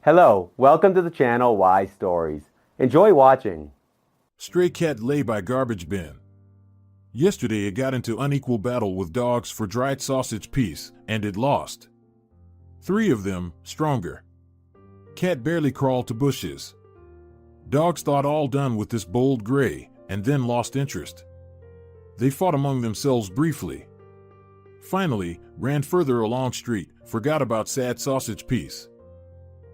Hello, welcome to the channel Why Stories. Enjoy watching. Stray cat lay by garbage bin. Yesterday it got into unequal battle with dogs for dried sausage piece, and it lost. 3 of them, stronger. Cat barely crawled to bushes. Dogs thought all done with this bold gray, and then lost interest. They fought among themselves briefly. Finally, ran further along street, forgot about sad sausage piece.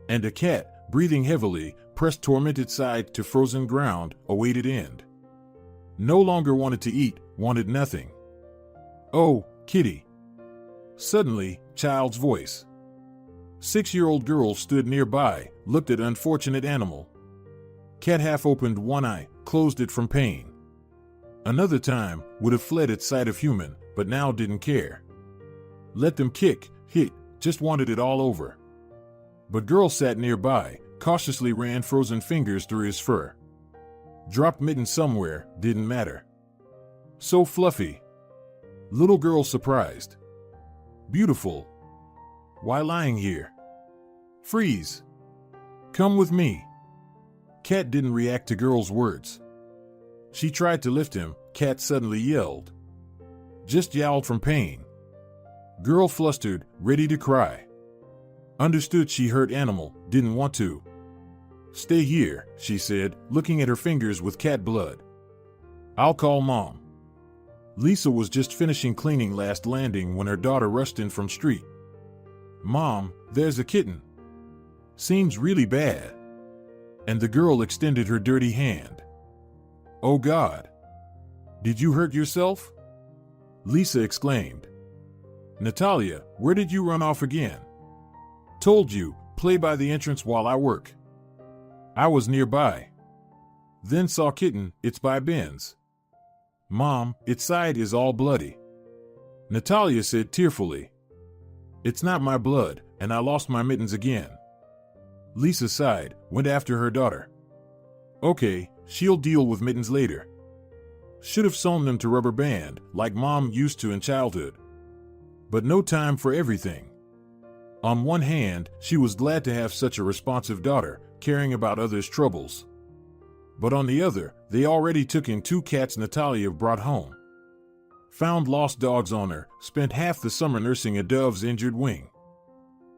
And a cat, breathing heavily, pressed tormented side to frozen ground, awaited end. No longer wanted to eat, wanted nothing. "Oh, kitty." Suddenly, child's voice. 6-year-old girl stood nearby, looked at unfortunate animal. Cat half opened one eye, closed it from pain. Another time, would have fled at sight of human, but now didn't care. Let them kick, hit, just wanted it all over. But girl sat nearby, cautiously ran frozen fingers through his fur. Dropped mitten somewhere, didn't matter. So fluffy. Little girl surprised. Beautiful. Why lying here? Freeze. Come with me. Cat didn't react to girl's words. She tried to lift him, cat suddenly yelled. Just yowled from pain. Girl flustered, ready to cry. Understood she hurt animal, didn't want to. Stay here, she said, looking at her fingers with cat blood. I'll call mom. Lisa was just finishing cleaning last landing when her daughter rushed in from street. Mom, there's a kitten. Seems really bad. And the girl extended her dirty hand. Oh God. Did you hurt yourself? Lisa exclaimed. Natalia, where did you run off again? Told you, play by the entrance while I work. I was nearby. Then saw kitten, it's by Ben's. Mom, its side is all bloody. Natalia said tearfully. It's not my blood, and I lost my mittens again. Lisa sighed, went after her daughter. Okay, she'll deal with mittens later. Should have sewn them to rubber band, like mom used to in childhood. But no time for everything. On one hand, she was glad to have such a responsive daughter, caring about others' troubles. But on the other, they already took in 2 cats Natalia brought home. Found lost dogs on her, spent half the summer nursing a dove's injured wing.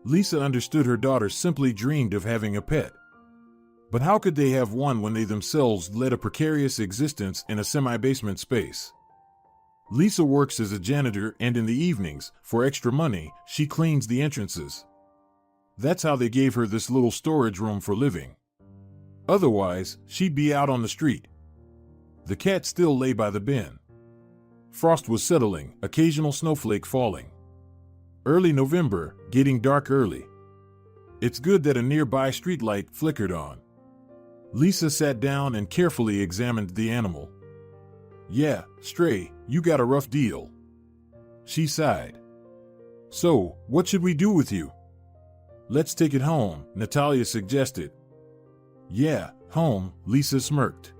Lisa understood her daughter simply dreamed of having a pet. But how could they have one when they themselves led a precarious existence in a semi-basement space? Lisa works as a janitor, and in the evenings, for extra money, she cleans the entrances. That's how they gave her this little storage room for living. Otherwise, she'd be out on the street. The cat still lay by the bin. Frost was settling, occasional snowflake falling. Early November, getting dark early. It's good that a nearby streetlight flickered on. Lisa sat down and carefully examined the animal. Yeah, Stray, you got a rough deal. She sighed. So, what should we do with you? Let's take it home, Natalia suggested. Yeah, home, Lisa smirked.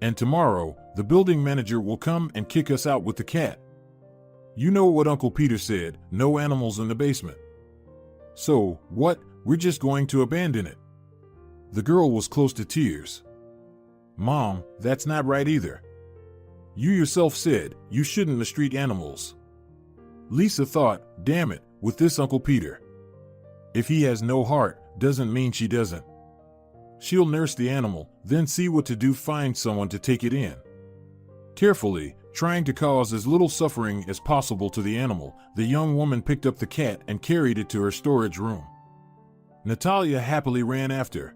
And tomorrow, the building manager will come and kick us out with the cat. You know what Uncle Peter said, no animals in the basement. So, what, we're just going to abandon it? The girl was close to tears. Mom, that's not right either. You yourself said you shouldn't mistreat animals. Lisa thought, damn it, with this Uncle Peter. If he has no heart, doesn't mean she doesn't. She'll nurse the animal, then see what to do, find someone to take it in. Carefully, trying to cause as little suffering as possible to the animal, the young woman picked up the cat and carried it to her storage room. Natalia happily ran after.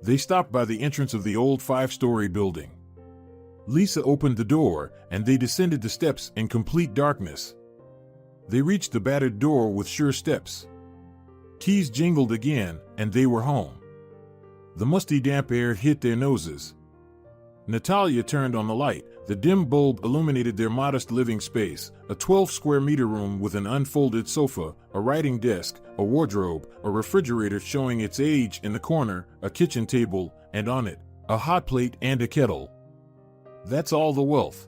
They stopped by the entrance of the old 5-story building. Lisa opened the door, and they descended the steps in complete darkness. They reached the battered door with sure steps. Keys jingled again, and they were home. The musty damp air hit their noses. Natalia turned on the light. The dim bulb illuminated their modest living space, a 12-square-meter room with an unfolded sofa, a writing desk, a wardrobe, a refrigerator showing its age in the corner, a kitchen table, and on it, a hot plate and a kettle. That's all the wealth.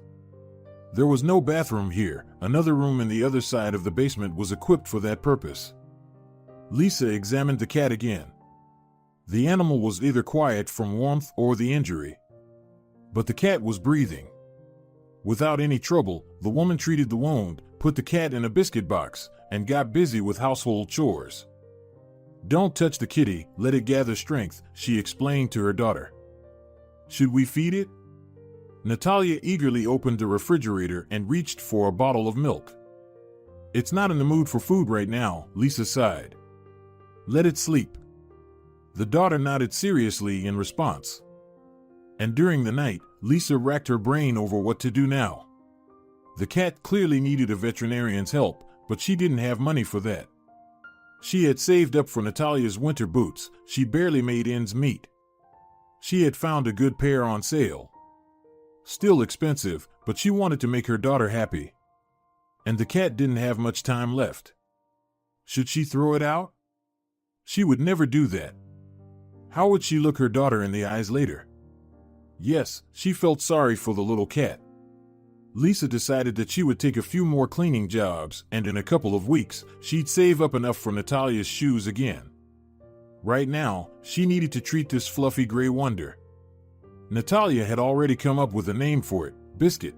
There was no bathroom here. Another room in the other side of the basement was equipped for that purpose. Lisa examined the cat again. The animal was either quiet from warmth or the injury, but the cat was breathing. Without any trouble, the woman treated the wound, put the cat in a biscuit box, and got busy with household chores. "Don't touch the kitty, let it gather strength," she explained to her daughter. "Should we feed it?" Natalia eagerly opened the refrigerator and reached for a bottle of milk. "It's not in the mood for food right now," Lisa sighed. "Let it sleep." The daughter nodded seriously in response. And during the night, Lisa racked her brain over what to do now. The cat clearly needed a veterinarian's help, but she didn't have money for that. She had saved up for Natalia's winter boots. She barely made ends meet. She had found a good pair on sale. Still expensive, but she wanted to make her daughter happy. And the cat didn't have much time left. Should she throw it out? She would never do that. How would she look her daughter in the eyes later? Yes, she felt sorry for the little cat. Lisa decided that she would take a few more cleaning jobs, and in a couple of weeks, she'd save up enough for Natalia's shoes again. Right now, she needed to treat this fluffy gray wonder. Natalia had already come up with a name for it, Biscuit.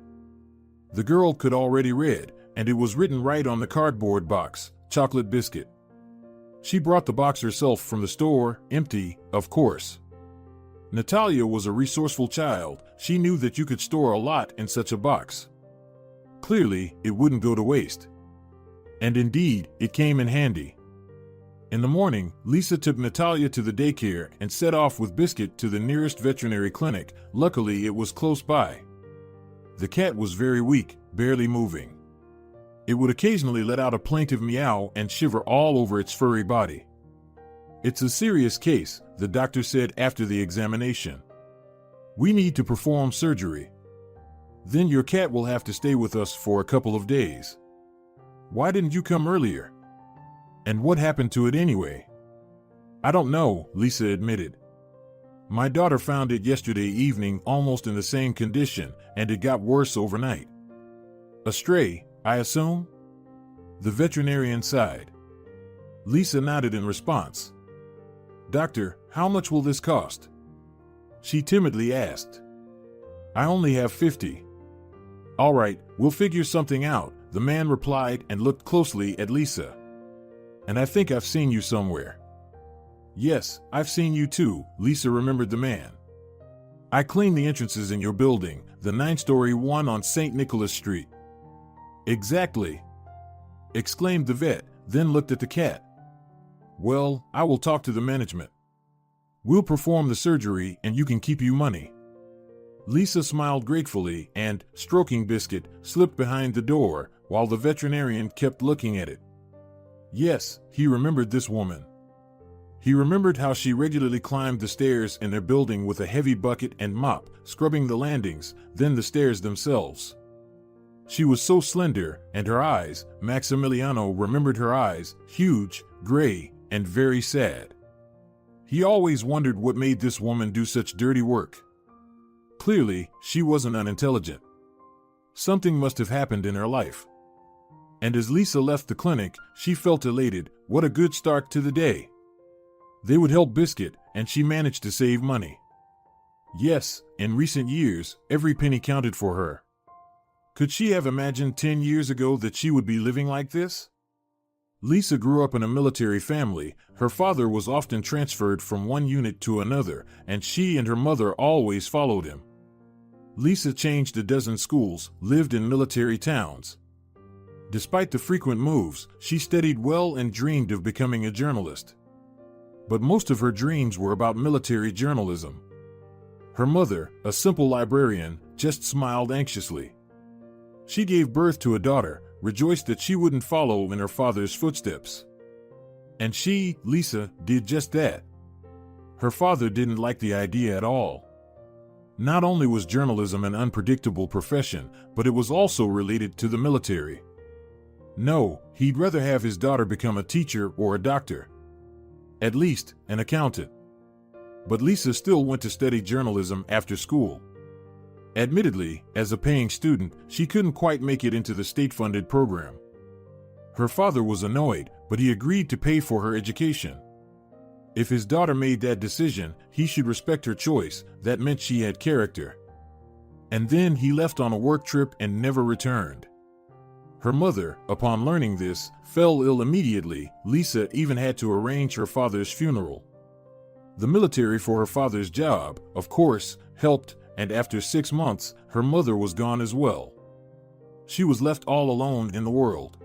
The girl could already read, and it was written right on the cardboard box, Chocolate Biscuit. She brought the box herself from the store, empty, of course. Natalia was a resourceful child. She knew that you could store a lot in such a box. Clearly, it wouldn't go to waste. And indeed, it came in handy. In the morning, Lisa took Natalia to the daycare and set off with Biscuit to the nearest veterinary clinic. Luckily, it was close by. The cat was very weak, barely moving. It would occasionally let out a plaintive meow and shiver all over its furry body. "It's a serious case," the doctor said after the examination. "We need to perform surgery. Then your cat will have to stay with us for a couple of days." "Why didn't you come earlier? And what happened to it anyway?" "I don't know," Lisa admitted. "My daughter found it yesterday evening almost in the same condition, and it got worse overnight." "A stray, I assume?" The veterinarian sighed. Lisa nodded in response. "Doctor, how much will this cost?" she timidly asked. "I only have 50. "All right, we'll figure something out," the man replied and looked closely at Lisa. "And I think I've seen you somewhere." "Yes, I've seen you too," Lisa remembered the man. "I clean the entrances in your building, the 9-story one on St. Nicholas Street." "Exactly," exclaimed the vet, then looked at the cat. "Well, I will talk to the management. We'll perform the surgery and you can keep you money." Lisa smiled gratefully and, stroking Biscuit, slipped behind the door while the veterinarian kept looking at it. Yes, he remembered this woman. He remembered how she regularly climbed the stairs in their building with a heavy bucket and mop, scrubbing the landings, then the stairs themselves. She was so slender, and her eyes, Maximiliano remembered her eyes, huge, gray, and very sad. He always wondered what made this woman do such dirty work. Clearly, she wasn't unintelligent. Something must have happened in her life. And as Lisa left the clinic, she felt elated. What a good start to the day. They would help Biscuit, and she managed to save money. Yes, in recent years, every penny counted for her. Could she have imagined 10 years ago that she would be living like this? Lisa grew up in a military family. Her father was often transferred from one unit to another, and she and her mother always followed him. Lisa changed a dozen schools, lived in military towns. Despite the frequent moves, she studied well and dreamed of becoming a journalist. But most of her dreams were about military journalism. Her mother, a simple librarian, just smiled anxiously. She gave birth to a daughter, rejoiced that she wouldn't follow in her father's footsteps. And she, Lisa, did just that. Her father didn't like the idea at all. Not only was journalism an unpredictable profession, but it was also related to the military. No, he'd rather have his daughter become a teacher or a doctor. At least, an accountant. But Lisa still went to study journalism after school. Admittedly, as a paying student, she couldn't quite make it into the state-funded program. Her father was annoyed, but he agreed to pay for her education. If his daughter made that decision, he should respect her choice. That meant she had character. And then he left on a work trip and never returned. Her mother, upon learning this, fell ill immediately. Lisa even had to arrange her father's funeral. The military for her father's job, of course, helped, and after 6 months, her mother was gone as well. She was left all alone in the world.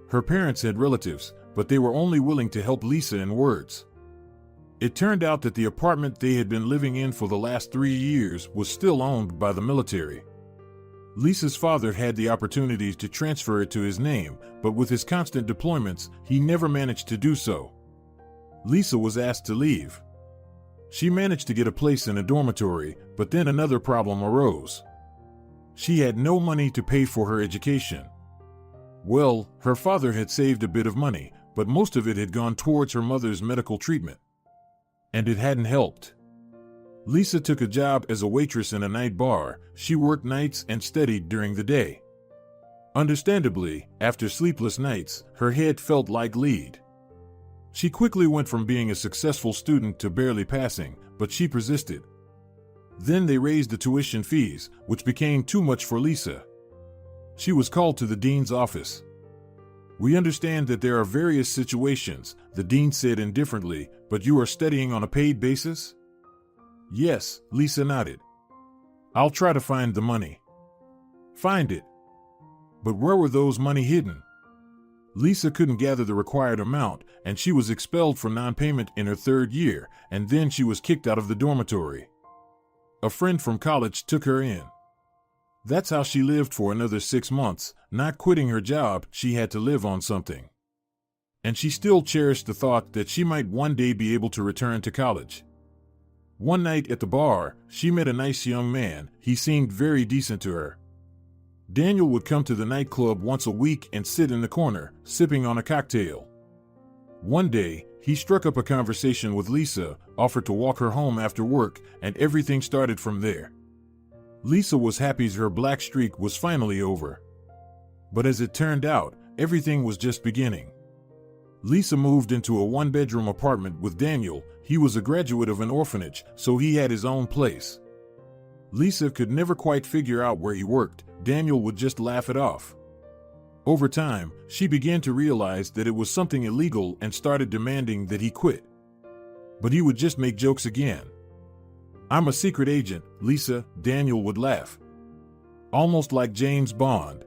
Her parents had relatives, but they were only willing to help Lisa in words. It turned out that the apartment they had been living in for the last 3 years was still owned by the military. Lisa's father had the opportunity to transfer it to his name, but with his constant deployments, he never managed to do so. Lisa was asked to leave. She managed to get a place in a dormitory, but then another problem arose. She had no money to pay for her education. Well, her father had saved a bit of money, but most of it had gone towards her mother's medical treatment. And it hadn't helped. Lisa took a job as a waitress in a night bar. She worked nights and studied during the day. Understandably, after sleepless nights, her head felt like lead. She quickly went from being a successful student to barely passing, but she persisted. Then they raised the tuition fees, which became too much for Lisa. She was called to the dean's office. "We understand that there are various situations," the dean said indifferently, "but you are studying on a paid basis?" "Yes," Lisa nodded. "I'll try to find the money." "Find it." But where were those money hidden? Lisa couldn't gather the required amount, and she was expelled for non-payment in her 3rd year, and then she was kicked out of the dormitory. A friend from college took her in. That's how she lived for another 6 months. Not quitting her job, she had to live on something. And she still cherished the thought that she might one day be able to return to college. One night at the bar, she met a nice young man. He seemed very decent to her. Daniel would come to the nightclub once a week and sit in the corner, sipping on a cocktail. One day, he struck up a conversation with Lisa, offered to walk her home after work, and everything started from there. Lisa was happy her black streak was finally over. But as it turned out, everything was just beginning. Lisa moved into a 1-bedroom apartment with Daniel. He was a graduate of an orphanage, so he had his own place. Lisa could never quite figure out where he worked. Daniel would just laugh it off. Over time, she began to realize that it was something illegal and started demanding that he quit. But he would just make jokes again. "I'm a secret agent, Lisa," Daniel would laugh. Almost like James Bond.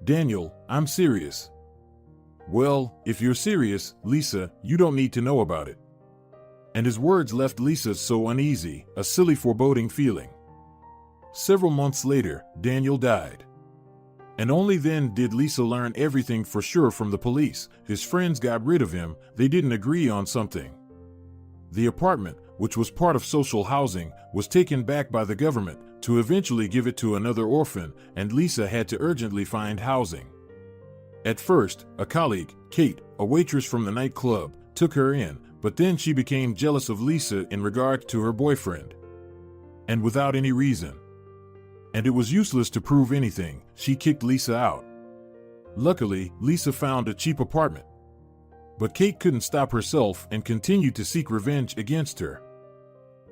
"Daniel, I'm serious." "Well, if you're serious, Lisa, you don't need to know about it." And his words left Lisa so uneasy, a silly foreboding feeling. Several months later, Daniel died. And only then did Lisa learn everything for sure from the police. His friends got rid of him. They didn't agree on something. The apartment, which was part of social housing, was taken back by the government to eventually give it to another orphan, and Lisa had to urgently find housing. At first, a colleague, Kate, a waitress from the nightclub, took her in, but then she became jealous of Lisa in regard to her boyfriend. And without any reason. And it was useless to prove anything. She kicked Lisa out. Luckily, Lisa found a cheap apartment. But Kate couldn't stop herself and continued to seek revenge against her.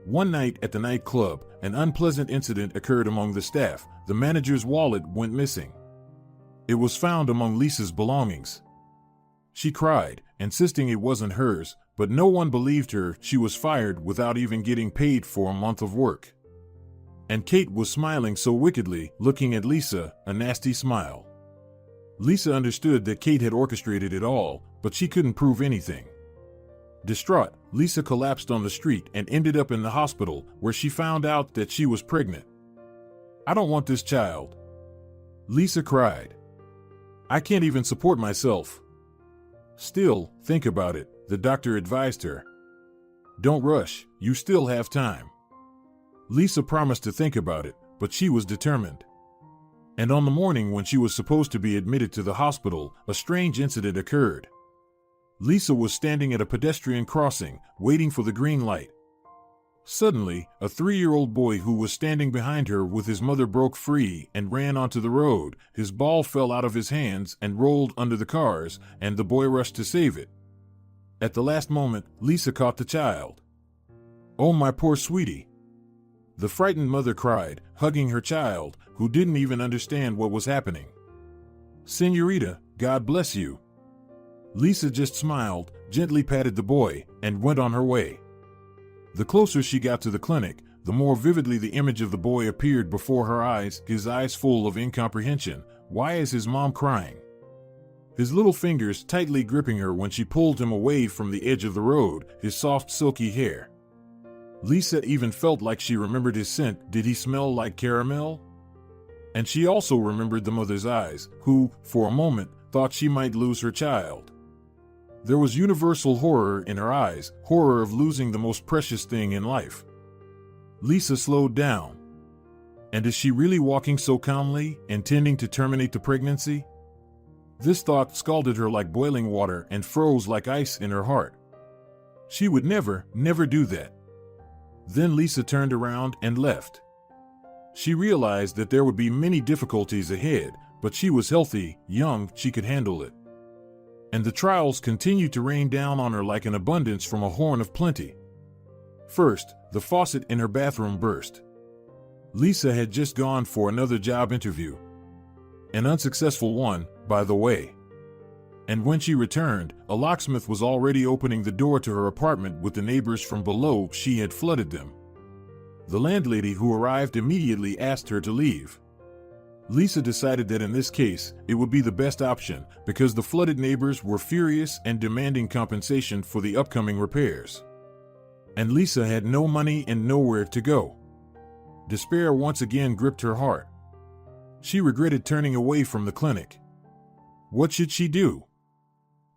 One night at the nightclub, an unpleasant incident occurred among the staff. The manager's wallet went missing. It was found among Lisa's belongings. She cried, insisting it wasn't hers, but no one believed her. She was fired without even getting paid for a month of work. And Kate was smiling so wickedly, looking at Lisa, a nasty smile. Lisa understood that Kate had orchestrated it all, but she couldn't prove anything. Distraught, Lisa collapsed on the street and ended up in the hospital, where she found out that she was pregnant. "I don't want this child," Lisa cried. "I can't even support myself." "Still, think about it," the doctor advised her. "Don't rush, you still have time." Lisa promised to think about it, but she was determined. And on the morning when she was supposed to be admitted to the hospital, a strange incident occurred. Lisa was standing at a pedestrian crossing, waiting for the green light. Suddenly, a 3-year-old boy who was standing behind her with his mother broke free and ran onto the road. His ball fell out of his hands and rolled under the cars, and the boy rushed to save it. At the last moment, Lisa caught the child. "Oh, my poor sweetie." The frightened mother cried, hugging her child, who didn't even understand what was happening. "Senorita, God bless you." Lisa just smiled, gently patted the boy, and went on her way. The closer she got to the clinic, the more vividly the image of the boy appeared before her eyes, his eyes full of incomprehension. Why is his mom crying? His little fingers tightly gripping her when she pulled him away from the edge of the road, his soft silky hair. Lisa even felt like she remembered his scent. Did he smell like caramel? And she also remembered the mother's eyes, who, for a moment, thought she might lose her child. There was universal horror in her eyes, horror of losing the most precious thing in life. Lisa slowed down. And is she really walking so calmly, intending to terminate the pregnancy? This thought scalded her like boiling water and froze like ice in her heart. She would never do that. Then Lisa turned around and left. She realized that there would be many difficulties ahead, but she was healthy, young, she could handle it. And the trials continued to rain down on her like an abundance from a horn of plenty. First, the faucet in her bathroom burst. Lisa had just gone for another job interview. An unsuccessful one, by the way. And when she returned, a locksmith was already opening the door to her apartment with the neighbors from below. She had flooded them. The landlady who arrived immediately asked her to leave. Lisa decided that in this case, it would be the best option because the flooded neighbors were furious and demanding compensation for the upcoming repairs. And Lisa had no money and nowhere to go. Despair once again gripped her heart. She regretted turning away from the clinic. What should she do?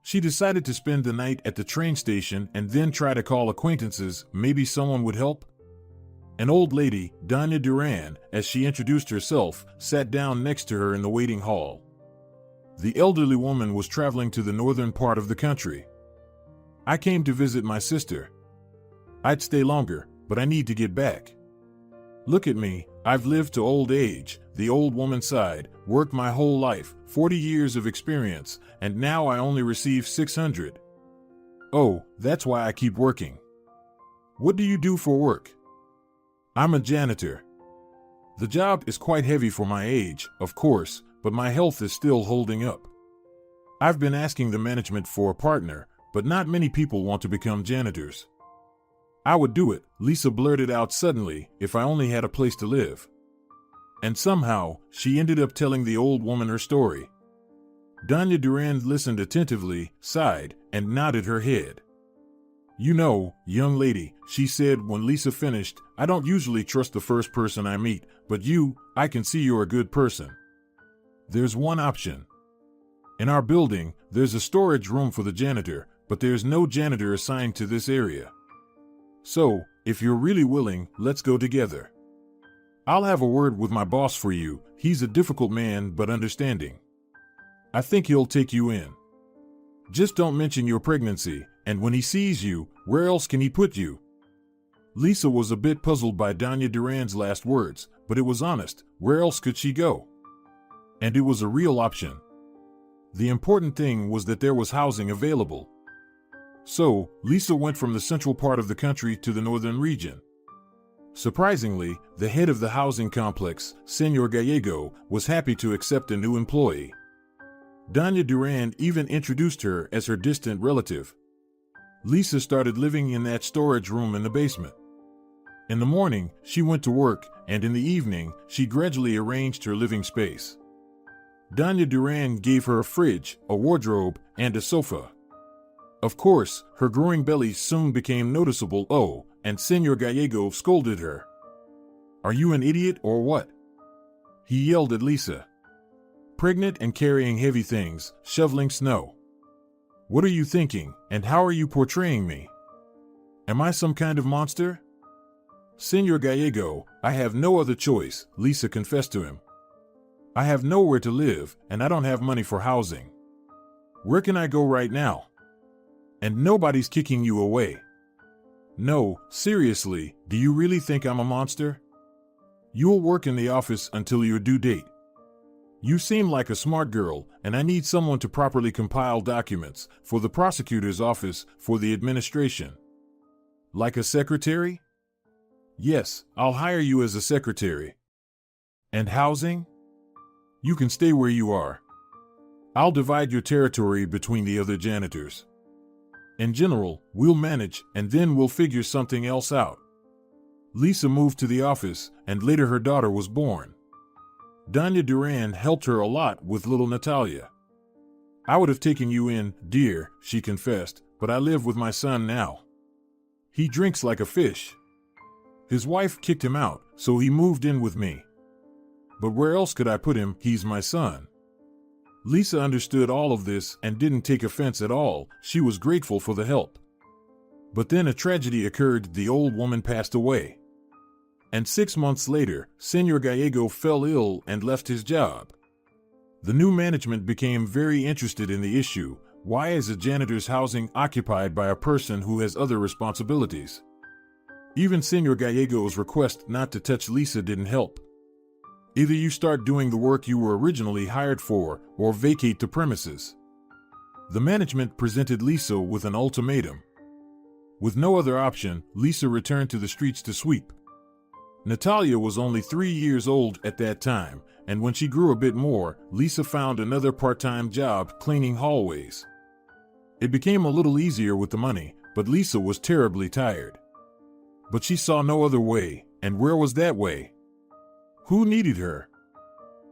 She decided to spend the night at the train station and then try to call acquaintances. Maybe someone would help. An old lady, Doña Duran, as she introduced herself, sat down next to her in the waiting hall. The elderly woman was traveling to the northern part of the country. "I came to visit my sister. I'd stay longer, but I need to get back. Look at me, I've lived to old age," the old woman sighed, "worked my whole life, 40 years of experience, and now I only receive 600. Oh, that's why I keep working." "What do you do for work?" "I'm a janitor. The job is quite heavy for my age, of course, but my health is still holding up. I've been asking the management for a partner, but not many people want to become janitors." "I would do it," Lisa blurted out suddenly, "if I only had a place to live." And somehow, she ended up telling the old woman her story. Doña Duran listened attentively, sighed, and nodded her head. "You know, young lady," she said when Lisa finished, "I don't usually trust the first person I meet, but you, I can see you're a good person. There's one option. In our building, there's a storage room for the janitor, but there's no janitor assigned to this area. So, if you're really willing, let's go together. I'll have a word with my boss for you. He's a difficult man but understanding. I think he'll take you in. Just don't mention your pregnancy, and when he sees you, where else can he put you?" Lisa was a bit puzzled by Doña Duran's last words, but it was honest. Where else could she go? And it was a real option. The important thing was that there was housing available. So, Lisa went from the central part of the country to the northern region. Surprisingly, the head of the housing complex, Señor Gallego, was happy to accept a new employee. Doña Duran even introduced her as her distant relative. Lisa started living in that storage room in the basement. In the morning, she went to work, and in the evening, she gradually arranged her living space. Doña Duran gave her a fridge, a wardrobe, and a sofa. Of course, her growing belly soon became noticeable. Oh, and Señor Gallego scolded her. "Are you an idiot or what?" he yelled at Lisa. "Pregnant and carrying heavy things, shoveling snow. What are you thinking, and how are you portraying me? Am I some kind of monster?" "Señor Gallego, I have no other choice," Lisa confessed to him. "I have nowhere to live, and I don't have money for housing. Where can I go right now? And nobody's kicking you away. No, seriously, do you really think I'm a monster? You'll work in the office until your due date. You seem like a smart girl, and I need someone to properly compile documents for the prosecutor's office for the administration. Like a secretary? Yes, I'll hire you as a secretary. And housing? You can stay where you are. I'll divide your territory between the other janitors. In general, we'll manage, and then we'll figure something else out. Lisa moved to the office, and later her daughter was born. Doña Duran helped her a lot with little Natalia. I would have taken you in, dear, she confessed, but I live with my son now. He drinks like a fish. His wife kicked him out, so he moved in with me. But where else could I put him? He's my son. Lisa understood all of this and didn't take offense at all. She was grateful for the help. But then a tragedy occurred. The old woman passed away. And 6 months later, Senor Gallego fell ill and left his job. The new management became very interested in the issue. Why is a janitor's housing occupied by a person who has other responsibilities? Even Senor Gallego's request not to touch Lisa didn't help. Either you start doing the work you were originally hired for, or vacate the premises. The management presented Lisa with an ultimatum. With no other option, Lisa returned to the streets to sweep. Natalia was only 3 years old at that time, and when she grew a bit more, Lisa found another part-time job cleaning hallways. It became a little easier with the money, but Lisa was terribly tired. But she saw no other way, and where was that way? Who needed her?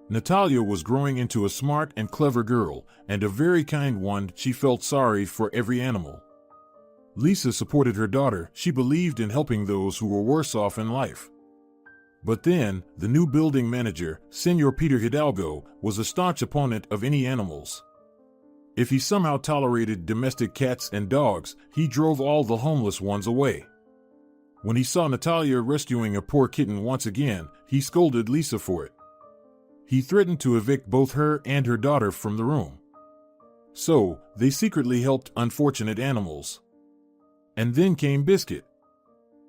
Natalia was growing into a smart and clever girl, and a very kind one. She felt sorry for every animal. Lisa supported her daughter. She believed in helping those who were worse off in life. But then, the new building manager, Senor Peter Hidalgo, was a staunch opponent of any animals. If he somehow tolerated domestic cats and dogs, he drove all the homeless ones away. When he saw Natalia rescuing a poor kitten once again, he scolded Lisa for it. He threatened to evict both her and her daughter from the room. So, they secretly helped unfortunate animals. And then came Biscuit.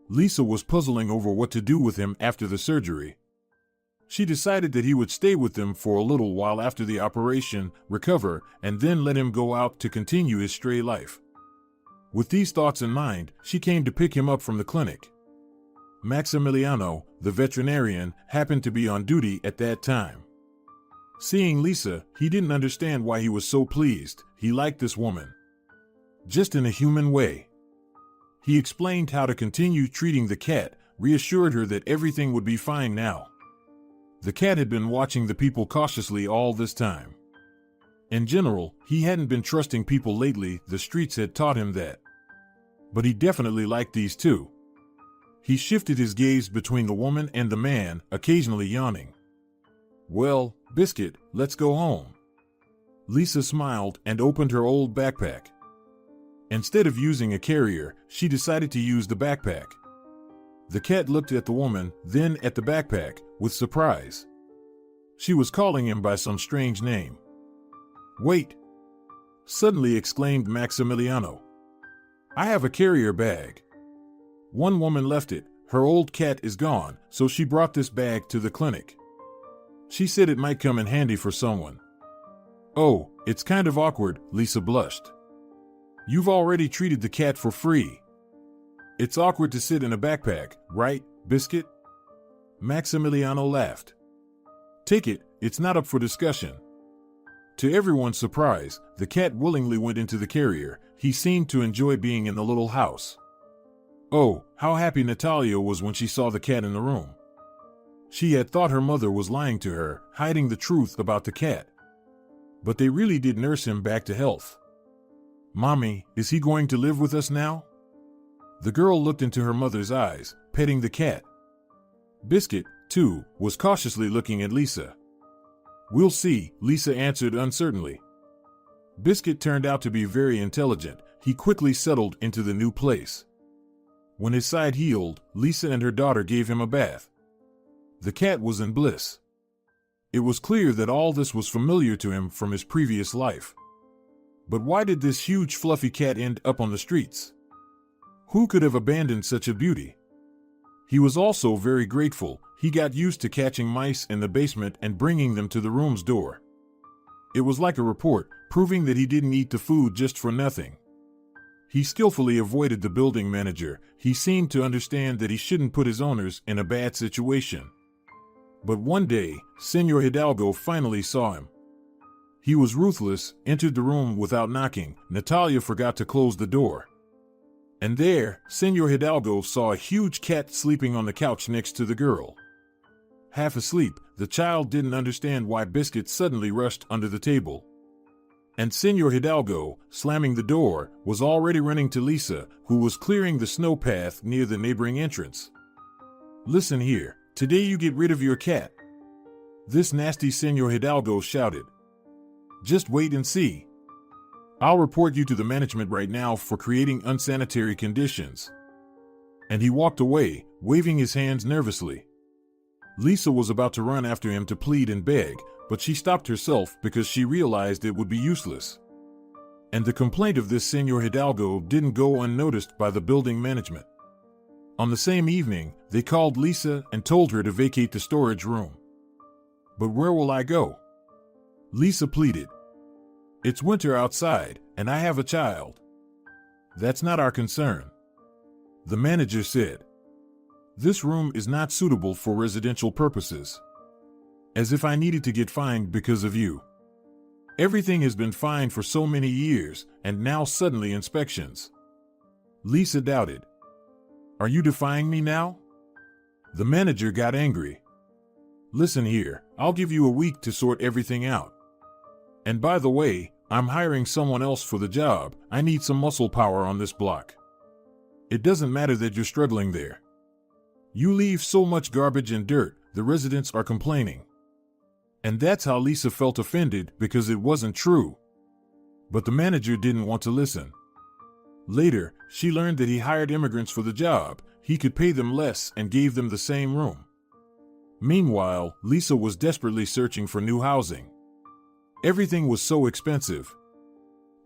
Lisa was puzzling over what to do with him after the surgery. She decided that he would stay with them for a little while after the operation, recover, and then let him go out to continue his stray life. With these thoughts in mind, she came to pick him up from the clinic. Maximiliano, the veterinarian, happened to be on duty at that time. Seeing Lisa, he didn't understand why he was so pleased. He liked this woman. Just in a human way. He explained how to continue treating the cat, reassured her that everything would be fine now. The cat had been watching the people cautiously all this time. In general, he hadn't been trusting people lately. The streets had taught him that. But he definitely liked these two. He shifted his gaze between the woman and the man, occasionally yawning. Well, Biscuit, let's go home. Lisa smiled and opened her old backpack. Instead of using a carrier, she decided to use the backpack. The cat looked at the woman, then at the backpack, with surprise. She was calling him by some strange name. Wait! Suddenly exclaimed Maximiliano. I have a carrier bag. One woman left it. Her old cat is gone, so she brought this bag to the clinic. She said it might come in handy for someone. Oh, it's kind of awkward, Lisa blushed. You've already treated the cat for free. It's awkward to sit in a backpack, right, Biscuit? Maximiliano laughed. Take it, it's not up for discussion. To everyone's surprise, the cat willingly went into the carrier. He seemed to enjoy being in the little house. Oh, how happy Natalia was when she saw the cat in the room. She had thought her mother was lying to her, hiding the truth about the cat. But they really did nurse him back to health. Mommy, is he going to live with us now? The girl looked into her mother's eyes, petting the cat. Biscuit, too, was cautiously looking at Lisa. We'll see, Lisa answered uncertainly. Biscuit turned out to be very intelligent. He quickly settled into the new place. When his side healed, Lisa and her daughter gave him a bath. The cat was in bliss. It was clear that all this was familiar to him from his previous life. But why did this huge fluffy cat end up on the streets? Who could have abandoned such a beauty? He was also very grateful. he got used to catching mice in the basement and bringing them to the room's door. It was like a report, proving that he didn't eat the food just for nothing. He skillfully avoided the building manager. He seemed to understand that he shouldn't put his owners in a bad situation. But one day, Senor Hidalgo finally saw him. He was ruthless, entered the room without knocking. Natalia forgot to close the door. And there, Senor Hidalgo saw a huge cat sleeping on the couch next to the girl. Half asleep, the child didn't understand why Biscuit suddenly rushed under the table. And Senor Hidalgo, slamming the door, was already running to Lisa, who was clearing the snow path near the neighboring entrance. "Listen here, today you get rid of your cat," this nasty Senor Hidalgo shouted. "Just wait and see. I'll report you to the management right now for creating unsanitary conditions." And he walked away, waving his hands nervously. Lisa was about to run after him to plead and beg, but she stopped herself because she realized it would be useless. And the complaint of this Senor Hidalgo didn't go unnoticed by the building management. On the same evening, they called Lisa and told her to vacate the storage room. "But where will I go?" Lisa pleaded. "It's winter outside, and I have a child." "That's not our concern," the manager said. "This room is not suitable for residential purposes." As if I needed to get fined because of you. Everything has been fine for so many years, and now suddenly inspections. Lisa doubted. "Are you defying me now?" The manager got angry. "Listen here, I'll give you a week to sort everything out. And by the way, I'm hiring someone else for the job. I need some muscle power on this block. It doesn't matter that you're struggling there. You leave so much garbage and dirt, the residents are complaining." And that's how Lisa felt offended, because it wasn't true. But the manager didn't want to listen. Later, she learned that he hired immigrants for the job. He could pay them less and gave them the same room. Meanwhile, Lisa was desperately searching for new housing. Everything was so expensive.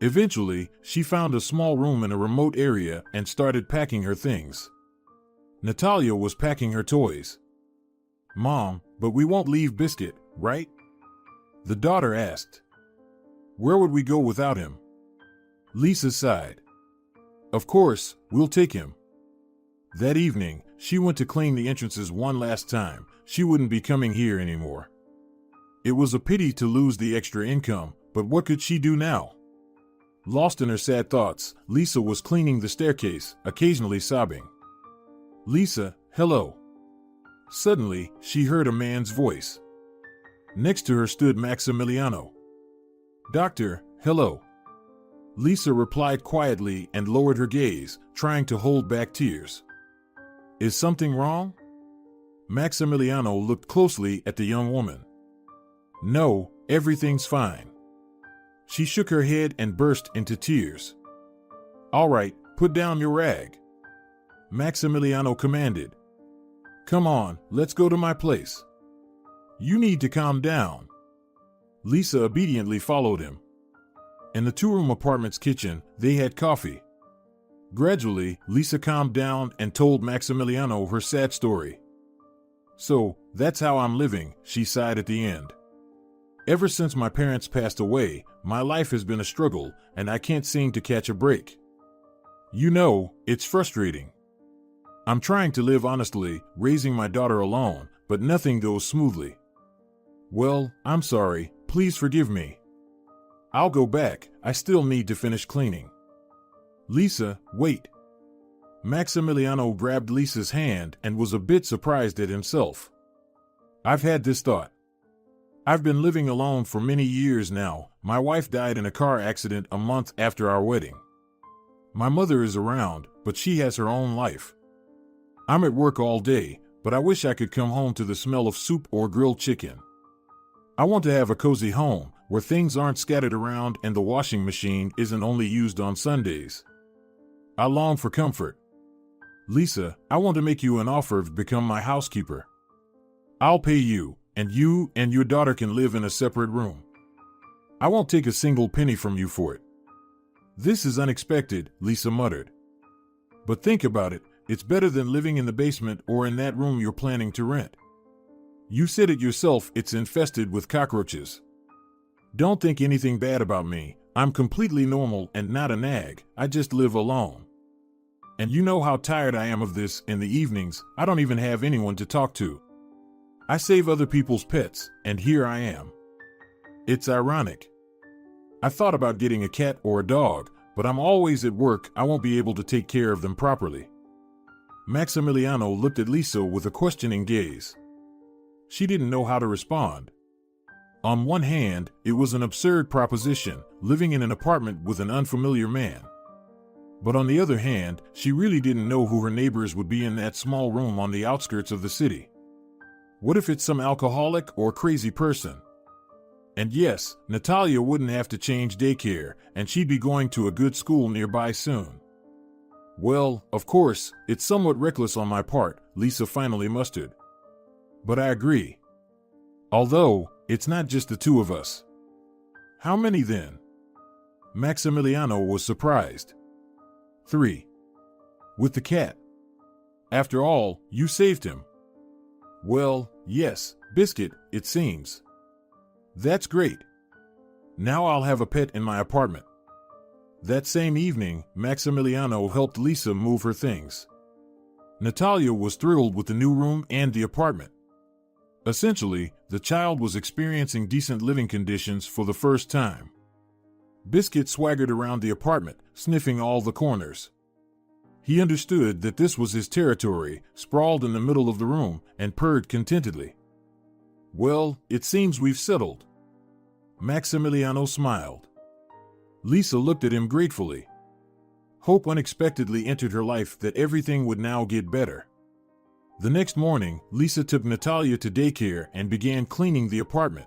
Eventually, she found a small room in a remote area and started packing her things. Natalia was packing her toys. "Mom, but we won't leave Biscuit, right?" the daughter asked. "Where would we go without him?" Lisa sighed. "Of course, we'll take him." That evening, she went to clean the entrances one last time. She wouldn't be coming here anymore. It was a pity to lose the extra income, but what could she do now? Lost in her sad thoughts, Lisa was cleaning the staircase, occasionally sobbing. "Lisa, hello." Suddenly, she heard a man's voice. Next to her stood Maximiliano. "Doctor, hello." Lisa replied quietly and lowered her gaze, trying to hold back tears. "Is something wrong?" Maximiliano looked closely at the young woman. "No, everything's fine." She shook her head and burst into tears. "All right, put down your rag," Maximiliano commanded. "Come on, let's go to my place. You need to calm down." Lisa obediently followed him. In the two-room apartment's kitchen, they had coffee. Gradually, Lisa calmed down and told Maximiliano her sad story. "So, that's how I'm living," she sighed at the end. "Ever since my parents passed away, my life has been a struggle, and I can't seem to catch a break. You know, it's frustrating. I'm trying to live honestly, raising my daughter alone, but nothing goes smoothly. Well, I'm sorry, please forgive me. I'll go back, I still need to finish cleaning." "Lisa, wait." Maximiliano grabbed Lisa's hand and was a bit surprised at himself. "I've had this thought. I've been living alone for many years now. My wife died in a car accident a month after our wedding. My mother is around, but she has her own life. I'm at work all day, but I wish I could come home to the smell of soup or grilled chicken. I want to have a cozy home, where things aren't scattered around and the washing machine isn't only used on Sundays. I long for comfort. Lisa, I want to make you an offer to become my housekeeper. I'll pay you and your daughter can live in a separate room. I won't take a single penny from you for it." "This is unexpected," Lisa muttered. "But think about it, it's better than living in the basement or in that room you're planning to rent. You said it yourself, it's infested with cockroaches. Don't think anything bad about me. I'm completely normal and not a nag. I just live alone. And you know how tired I am of this. In the evenings, I don't even have anyone to talk to. I save other people's pets, and here I am. It's ironic. I thought about getting a cat or a dog, but I'm always at work. I won't be able to take care of them properly. Maximiliano looked at Lisa with a questioning gaze. She didn't know how to respond. On one hand, it was an absurd proposition, living in an apartment with an unfamiliar man. But on the other hand, she really didn't know who her neighbors would be in that small room on the outskirts of the city. What if it's some alcoholic or crazy person? And yes, Natalia wouldn't have to change daycare, and she'd be going to a good school nearby soon. Well, of course, it's somewhat reckless on my part, Lisa finally mustered. But I agree. Although, it's not just the two of us. How many then? Maximiliano was surprised. 3. With the cat. After all, you saved him. Well, yes, Biscuit, it seems. That's great. Now I'll have a pet in my apartment. That same evening, Maximiliano helped Lisa move her things. Natalia was thrilled with the new room and the apartment. Essentially, the child was experiencing decent living conditions for the first time. Biscuit swaggered around the apartment, sniffing all the corners. He understood that this was his territory, sprawled in the middle of the room, and purred contentedly. Well, it seems we've settled. Maximiliano smiled. Lisa looked at him gratefully. Hope unexpectedly entered her life that everything would now get better. The next morning, Lisa took Natalia to daycare and began cleaning the apartment.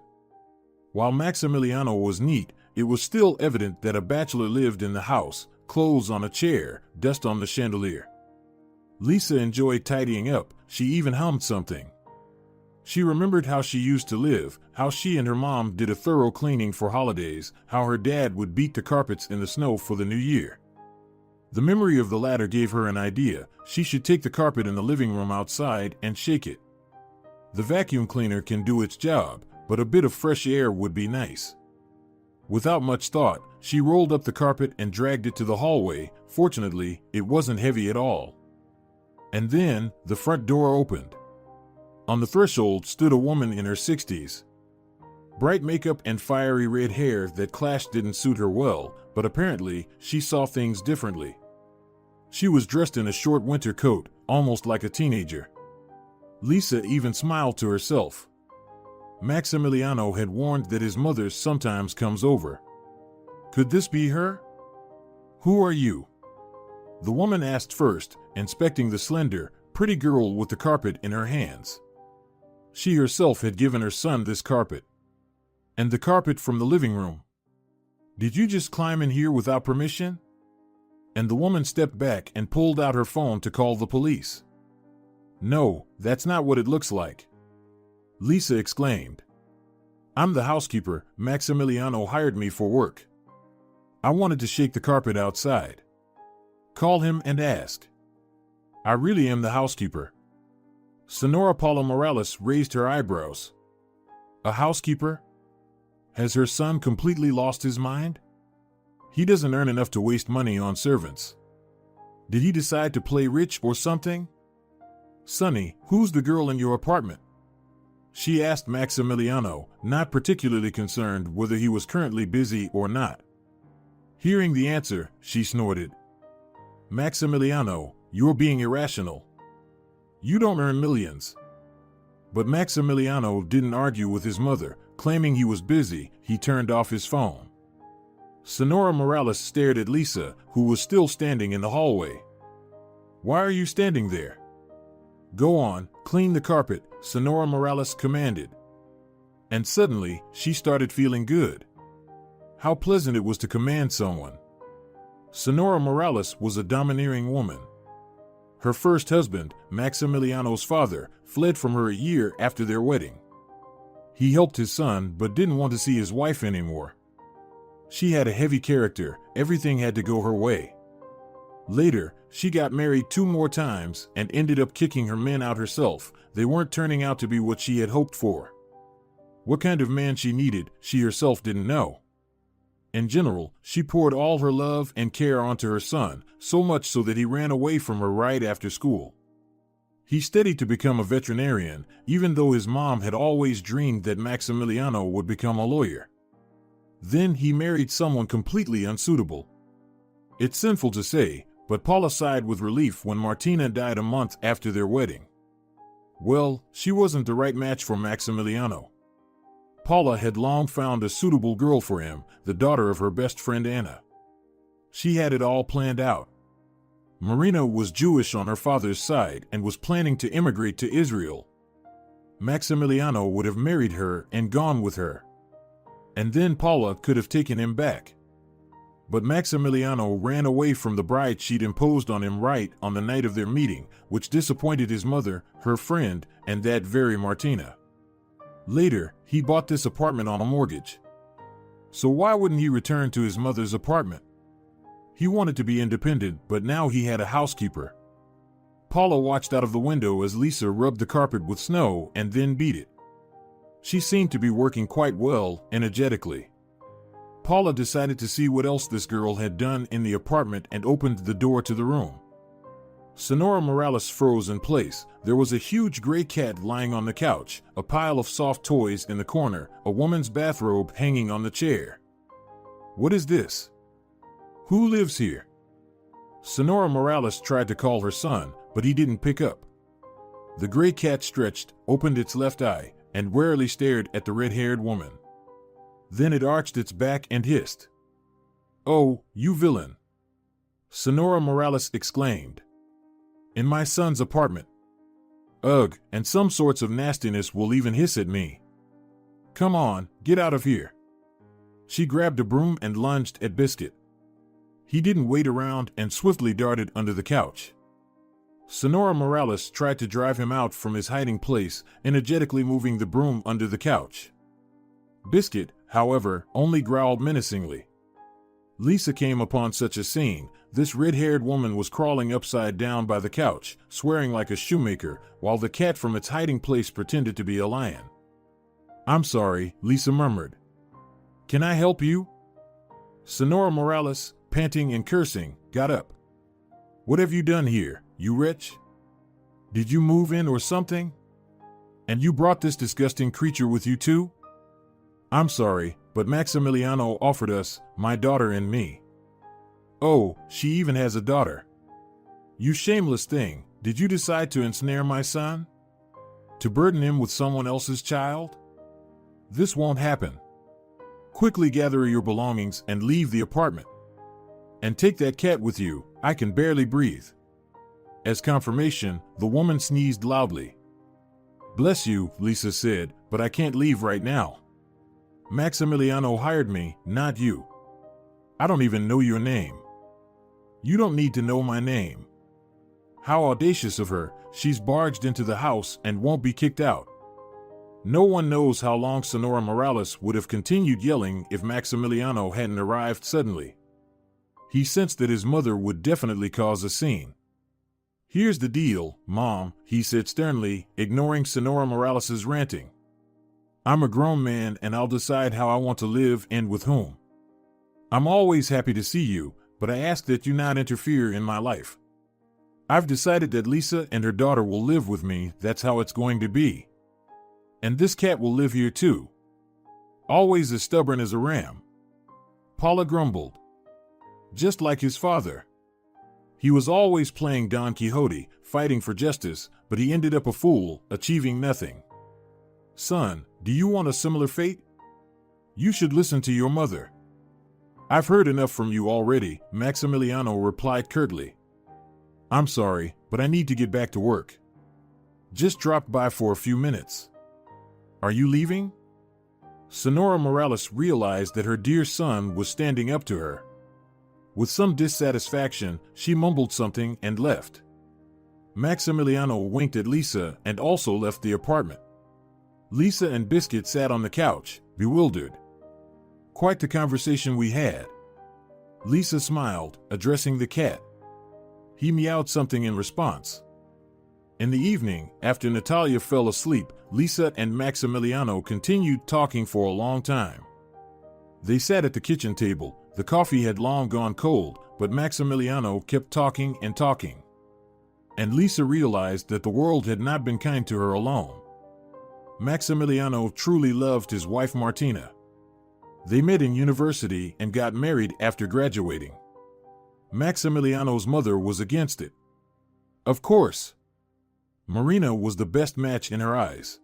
While Maximiliano was neat, it was still evident that a bachelor lived in the house, clothes on a chair, dust on the chandelier. Lisa enjoyed tidying up. She even hummed something. She remembered how she used to live, how she and her mom did a thorough cleaning for holidays, how her dad would beat the carpets in the snow for the new year. The memory of the latter gave her an idea. She should take the carpet in the living room outside and shake it. The vacuum cleaner can do its job, but a bit of fresh air would be nice. Without much thought, she rolled up the carpet and dragged it to the hallway. Fortunately, it wasn't heavy at all. And then, the front door opened. On the threshold stood a woman in her 60s. Bright makeup and fiery red hair that clashed didn't suit her well, but apparently, she saw things differently. She was dressed in a short winter coat, almost like a teenager. Lisa even smiled to herself. Maximiliano had warned that his mother sometimes comes over. Could this be her? Who are you? The woman asked first, inspecting the slender, pretty girl with the carpet in her hands. She herself had given her son this carpet. And the carpet from the living room. Did you just climb in here without permission? And the woman stepped back and pulled out her phone to call the police. No, that's not what it looks like. Lisa exclaimed. I'm the housekeeper. Maximiliano hired me for work. I wanted to shake the carpet outside. Call him and ask. I really am the housekeeper. Sonora Paula Morales raised her eyebrows. A housekeeper? Has her son completely lost his mind? He doesn't earn enough to waste money on servants. Did he decide to play rich or something? Sonny, who's the girl in your apartment? She asked Maximiliano, not particularly concerned whether he was currently busy or not. Hearing the answer, she snorted. Maximiliano, you're being irrational. You don't earn millions. But Maximiliano didn't argue with his mother. Claiming he was busy, he turned off his phone. Sonora Morales stared at Lisa, who was still standing in the hallway. Why are you standing there? Go on, clean the carpet, Sonora Morales commanded. And suddenly, she started feeling good. How pleasant it was to command someone. Sonora Morales was a domineering woman. Her first husband, Maximiliano's father, fled from her a year after their wedding. He helped his son but didn't want to see his wife anymore. She had a heavy character, everything had to go her way. Later, she got married 2 more times and ended up kicking her men out herself. They weren't turning out to be what she had hoped for. What kind of man she needed, she herself didn't know. In general, she poured all her love and care onto her son, so much so that he ran away from her right after school. He studied to become a veterinarian, even though his mom had always dreamed that Maximiliano would become a lawyer. Then he married someone completely unsuitable. It's sinful to say, but Paula sighed with relief when Martina died a month after their wedding. Well, she wasn't the right match for Maximiliano. Paula had long found a suitable girl for him, the daughter of her best friend Anna. She had it all planned out. Marina was Jewish on her father's side and was planning to immigrate to Israel. Maximiliano would have married her and gone with her. And then Paula could have taken him back. But Maximiliano ran away from the bride she'd imposed on him right on the night of their meeting, which disappointed his mother, her friend, and that very Martina. Later, he bought this apartment on a mortgage. So why wouldn't he return to his mother's apartment? He wanted to be independent, but now he had a housekeeper. Paula watched out of the window as Lisa rubbed the carpet with snow and then beat it. She seemed to be working quite well, energetically. Paula decided to see what else this girl had done in the apartment and opened the door to the room. Sonora Morales froze in place. There was a huge gray cat lying on the couch, a pile of soft toys in the corner, a woman's bathrobe hanging on the chair. What is this? Who lives here? Sonora Morales tried to call her son, but he didn't pick up. The gray cat stretched, opened its left eye, and warily stared at the red-haired woman. Then it arched its back and hissed. "Oh, you villain!" Sonora Morales exclaimed. "In my son's apartment. Ugh, and some sorts of nastiness will even hiss at me. Come on, get out of here." She grabbed a broom and lunged at Biscuit. He didn't wait around and swiftly darted under the couch. Sonora Morales tried to drive him out from his hiding place, energetically moving the broom under the couch. Biscuit, however, only growled menacingly. Lisa came upon such a scene. This red-haired woman was crawling upside down by the couch, swearing like a shoemaker, while the cat from its hiding place pretended to be a lion. "I'm sorry," Lisa murmured. "Can I help you?" Sonora Morales, panting and cursing, got up. "What have you done here, you wretch? Did you move in or something? And you brought this disgusting creature with you too?" "I'm sorry, but Maximiliano offered us, my daughter and me." "Oh, she even has a daughter. You shameless thing, did you decide to ensnare my son? To burden him with someone else's child? This won't happen. Quickly gather your belongings and leave the apartment. And take that cat with you, I can barely breathe." As confirmation, the woman sneezed loudly. "Bless you," Lisa said, "but I can't leave right now. Maximiliano hired me, not you. I don't even know your name." "You don't need to know my name." How audacious of her. She's barged into the house and won't be kicked out. No one knows how long Sonora Morales would have continued yelling if Maximiliano hadn't arrived suddenly. He sensed that his mother would definitely cause a scene. "Here's the deal, Mom," he said sternly, ignoring Sonora Morales' ranting. "I'm a grown man and I'll decide how I want to live and with whom. I'm always happy to see you, but I ask that you not interfere in my life. I've decided that Lisa and her daughter will live with me, that's how it's going to be. And this cat will live here too. Always as stubborn as a ram." Paula grumbled. Just like his father. He was always playing Don Quixote, fighting for justice, but he ended up a fool, achieving nothing. "Son, do you want a similar fate? You should listen to your mother." "I've heard enough from you already," Maximiliano replied curtly. "I'm sorry, but I need to get back to work. Just dropped by for a few minutes." "Are you leaving?" Sonora Morales realized that her dear son was standing up to her. With some dissatisfaction, she mumbled something and left. Maximiliano winked at Lisa and also left the apartment. Lisa and Biscuit sat on the couch, bewildered. "Quite the conversation we had." Lisa smiled, addressing the cat. He meowed something in response. In the evening, after Natalia fell asleep, Lisa and Maximiliano continued talking for a long time. They sat at the kitchen table. The coffee had long gone cold, but Maximiliano kept talking and talking. And Lisa realized that the world had not been kind to her alone. Maximiliano truly loved his wife Martina. They met in university and got married after graduating. Maximiliano's mother was against it. Of course. Marina was the best match in her eyes.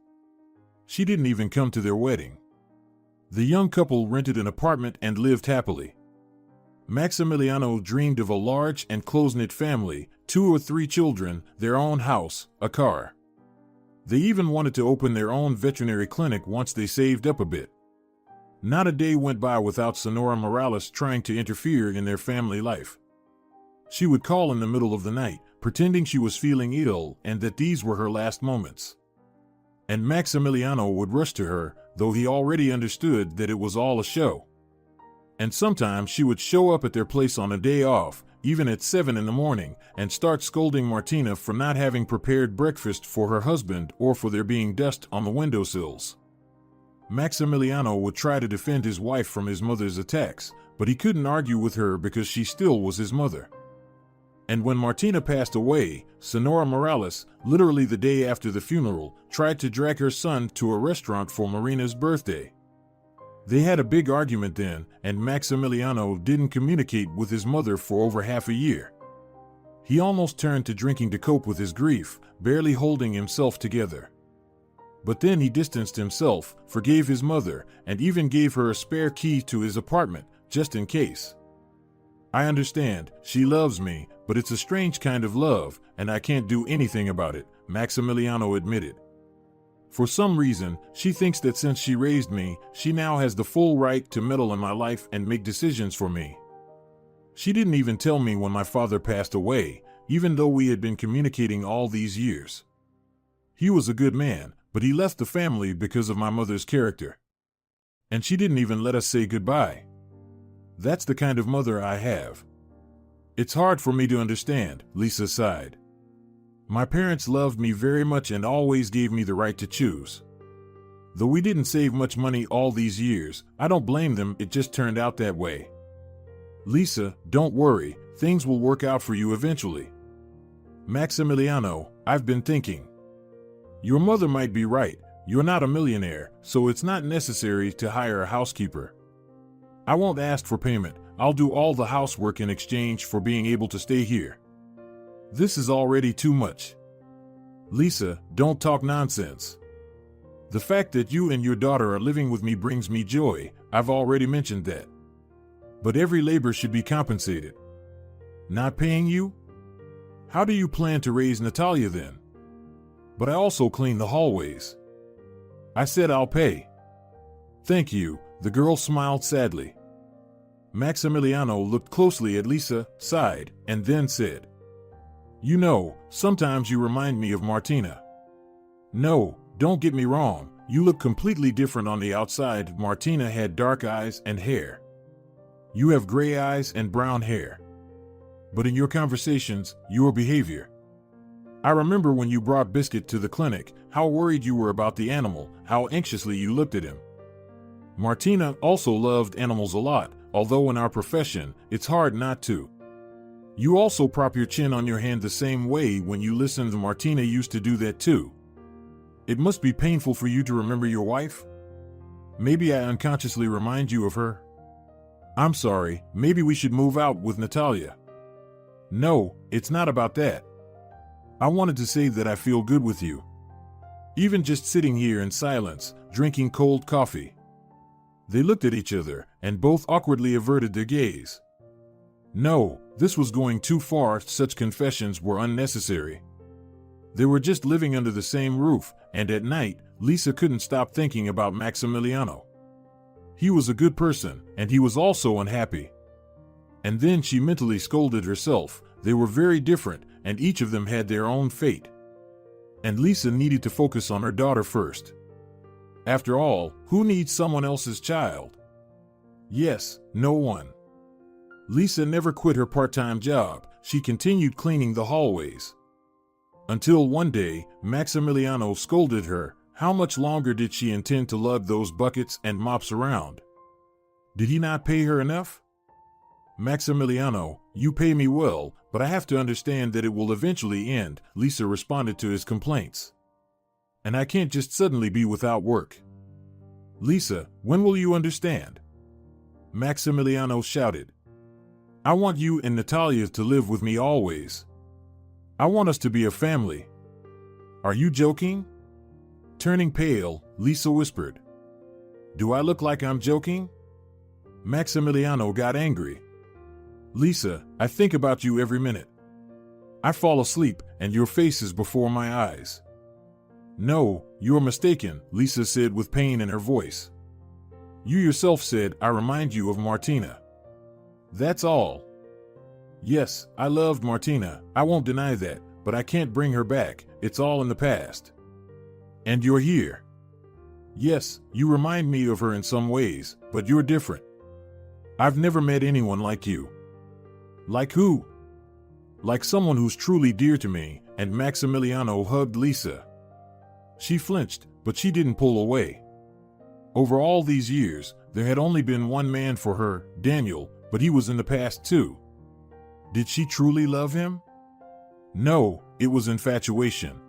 She didn't even come to their wedding. The young couple rented an apartment and lived happily. Maximiliano dreamed of a large and close-knit family, 2 or 3 children, their own house, a car. They even wanted to open their own veterinary clinic once they saved up a bit. Not a day went by without Sonora Morales trying to interfere in their family life. She would call in the middle of the night, pretending she was feeling ill and that these were her last moments. And Maximiliano would rush to her, though he already understood that it was all a show. And sometimes she would show up at their place on a day off, even at 7 in the morning, and start scolding Martina for not having prepared breakfast for her husband or for there being dust on the windowsills. Maximiliano would try to defend his wife from his mother's attacks, but he couldn't argue with her because she still was his mother. And when Martina passed away, Sonora Morales, literally the day after the funeral, tried to drag her son to a restaurant for Marina's birthday. They had a big argument then, and Maximiliano didn't communicate with his mother for over half a year. He almost turned to drinking to cope with his grief, barely holding himself together. But then he distanced himself, forgave his mother, and even gave her a spare key to his apartment, just in case. I understand, she loves me, but it's a strange kind of love, and I can't do anything about it, Maximiliano admitted. For some reason, she thinks that since she raised me, she now has the full right to meddle in my life and make decisions for me. She didn't even tell me when my father passed away, even though we had been communicating all these years. He was a good man, but he left the family because of my mother's character. And she didn't even let us say goodbye. That's the kind of mother I have. It's hard for me to understand, Lisa sighed. My parents loved me very much and always gave me the right to choose. Though we didn't save much money all these years, I don't blame them, it just turned out that way. Lisa, don't worry, things will work out for you eventually. Maximiliano, I've been thinking. Your mother might be right, you're not a millionaire, so it's not necessary to hire a housekeeper. I won't ask for payment, I'll do all the housework in exchange for being able to stay here. This is already too much. Lisa, don't talk nonsense. The fact that you and your daughter are living with me brings me joy, I've already mentioned that. But every labor should be compensated. Not paying you? How do you plan to raise Natalia then? But I also clean the hallways. I said I'll pay. Thank you, the girl smiled sadly. Maximiliano looked closely at Lisa, sighed, and then said, You know, sometimes you remind me of Martina. No, don't get me wrong, you look completely different on the outside. Martina had dark eyes and hair. You have gray eyes and brown hair. But in your conversations, your behavior. I remember when you brought Biscuit to the clinic, how worried you were about the animal, how anxiously you looked at him. Martina also loved animals a lot, although in our profession, it's hard not to. You also prop your chin on your hand the same way when you listen. Martina used to do that too. It must be painful for you to remember your wife? Maybe I unconsciously remind you of her? I'm sorry, maybe we should move out with Natalia. No, it's not about that. I wanted to say that I feel good with you. Even just sitting here in silence, drinking cold coffee. They looked at each other, and both awkwardly averted their gaze. No, this was going too far, such confessions were unnecessary. They were just living under the same roof, and at night, Lisa couldn't stop thinking about Maximiliano. He was a good person, and he was also unhappy. And then she mentally scolded herself. They were very different, and each of them had their own fate. And Lisa needed to focus on her daughter first. After all, who needs someone else's child? Yes, no one. Lisa never quit her part-time job. she continued cleaning the hallways. Until one day, Maximiliano scolded her. How much longer did she intend to lug those buckets and mops around? Did he not pay her enough? Maximiliano, you pay me well, but I have to understand that it will eventually end, Lisa responded to his complaints. And I can't just suddenly be without work. Lisa, when will you understand? Maximiliano shouted. I want you and Natalia to live with me always. I want us to be a family. Are you joking? Turning pale, Lisa whispered. Do I look like I'm joking? Maximiliano got angry. Lisa, I think about you every minute. I fall asleep, and your face is before my eyes. No, you're mistaken, Lisa said with pain in her voice. You yourself said I remind you of Martina. That's all. Yes, I loved Martina, I won't deny that, but I can't bring her back, it's all in the past. And you're here. Yes, you remind me of her in some ways, but you're different. I've never met anyone like you. Like who? Like someone who's truly dear to me, and Maximiliano hugged Lisa. She flinched, but she didn't pull away. Over all these years, there had only been one man for her, Daniel, but he was in the past too. Did she truly love him? No, it was infatuation.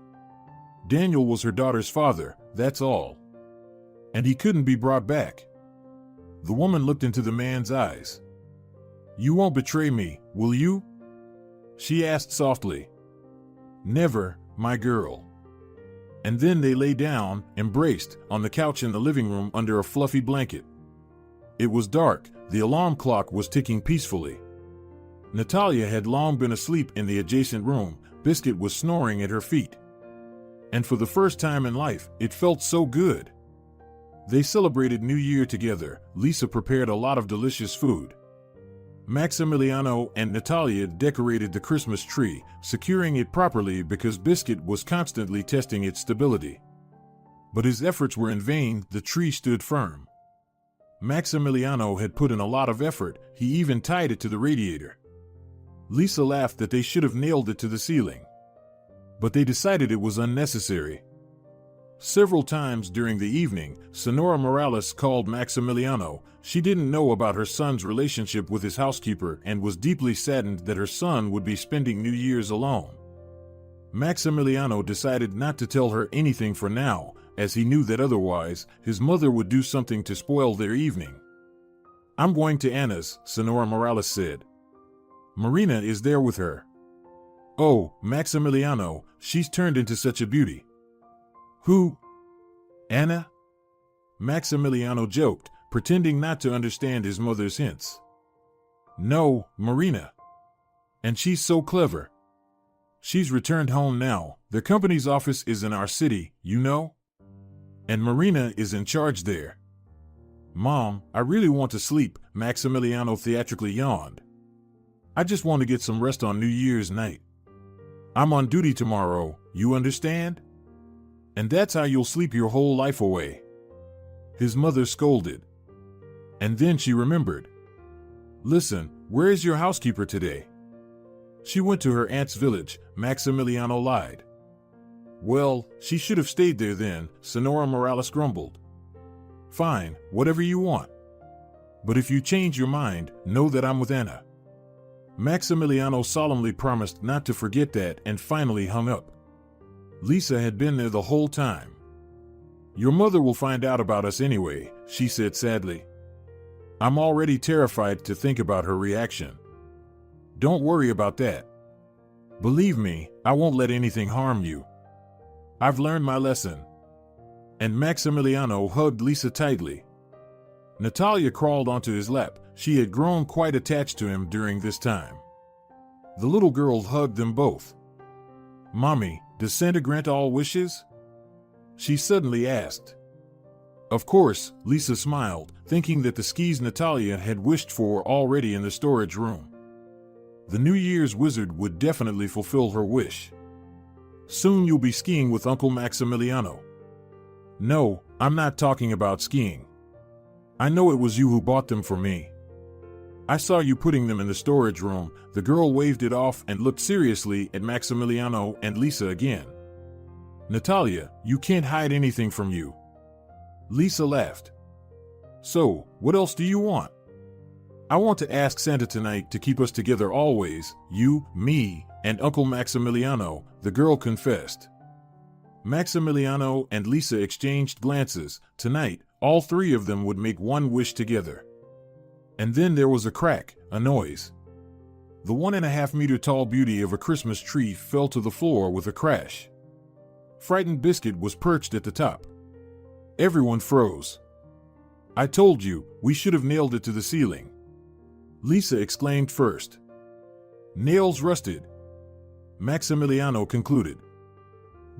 Daniel was her daughter's father, that's all. And he couldn't be brought back. The woman looked into the man's eyes. You won't betray me, will you? She asked softly. Never, my girl. And then they lay down, embraced, on the couch in the living room under a fluffy blanket. It was dark, the alarm clock was ticking peacefully. Natalia had long been asleep in the adjacent room, Biscuit was snoring at her feet. And for the first time in life, it felt so good. They celebrated New Year together. Lisa prepared a lot of delicious food. Maximiliano and Natalia decorated the Christmas tree, securing it properly because Biscuit was constantly testing its stability. But his efforts were in vain, the tree stood firm. Maximiliano had put in a lot of effort, he even tied it to the radiator. Lisa laughed that they should have nailed it to the ceiling. But they decided it was unnecessary. Several times during the evening, Sonora Morales called Maximiliano. She didn't know about her son's relationship with his housekeeper and was deeply saddened that her son would be spending New Year's alone. Maximiliano decided not to tell her anything for now, as he knew that otherwise, his mother would do something to spoil their evening. I'm going to Anna's, Sonora Morales said. Marina is there with her. Oh, Maximiliano, she's turned into such a beauty. Who? Anna? Maximiliano joked, pretending not to understand his mother's hints. No, Marina. And she's so clever. She's returned home now. The company's office is in our city, you know? And Marina is in charge there. Mom, I really want to sleep, Maximiliano theatrically yawned. I just want to get some rest on New Year's night. I'm on duty tomorrow, you understand? And that's how you'll sleep your whole life away. His mother scolded. And then she remembered. Listen, where is your housekeeper today? She went to her aunt's village, Maximiliano lied. Well, she should have stayed there then, Sonora Morales grumbled. Fine, whatever you want. But if you change your mind, know that I'm with Anna. Maximiliano solemnly promised not to forget that and finally hung up. Lisa had been there the whole time. Your mother will find out about us anyway, she said sadly. I'm already terrified to think about her reaction. Don't worry about that. Believe me, I won't let anything harm you. I've learned my lesson. And Maximiliano hugged Lisa tightly. Natalia crawled onto his lap. She had grown quite attached to him during this time. The little girl hugged them both. Mommy, does Santa grant all wishes? She suddenly asked. Of course, Lisa smiled, thinking that the skis Natalia had wished for were already in the storage room. The New Year's wizard would definitely fulfill her wish. Soon you'll be skiing with Uncle Maximiliano. No, I'm not talking about skiing. I know it was you who bought them for me. I saw you putting them in the storage room." The girl waved it off and looked seriously at Maximiliano and Lisa again. "Natalia, you can't hide anything from you." Lisa laughed. "So, what else do you want?" "I want to ask Santa tonight to keep us together always, you, me, and Uncle Maximiliano," the girl confessed. Maximiliano and Lisa exchanged glances. Tonight, all three of them would make one wish together. And then there was a crack, a noise. The 1.5-meter tall beauty of a Christmas tree fell to the floor with a crash. Frightened Biscuit was perched at the top. Everyone froze. "I told you, we should have nailed it to the ceiling," Lisa exclaimed first. "Nails rusted," Maximiliano concluded.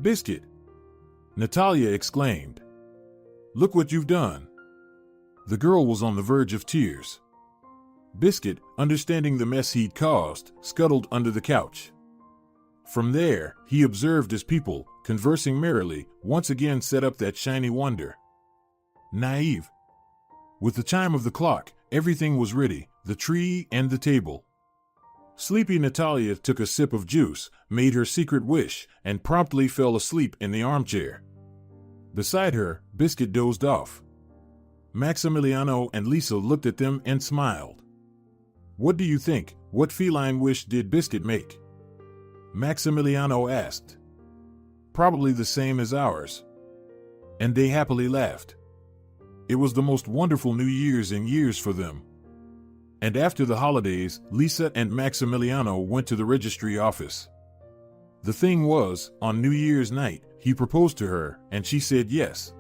"Biscuit," Natalia exclaimed. "Look what you've done." The girl was on the verge of tears. Biscuit, understanding the mess he'd caused, scuttled under the couch. From there, he observed as people, conversing merrily, once again set up that shiny wonder. Naive. With the chime of the clock, everything was ready, the tree and the table. Sleepy Natalia took a sip of juice, made her secret wish, and promptly fell asleep in the armchair. Beside her, Biscuit dozed off. Maximiliano and Lisa looked at them and smiled. "What do you think? What feline wish did Biscuit make?" Maximiliano asked. "Probably the same as ours." And they happily laughed. It was the most wonderful New Year's in years for them. And after the holidays, Lisa and Maximiliano went to the registry office. The thing was, on New Year's night, he proposed to her, and she said yes.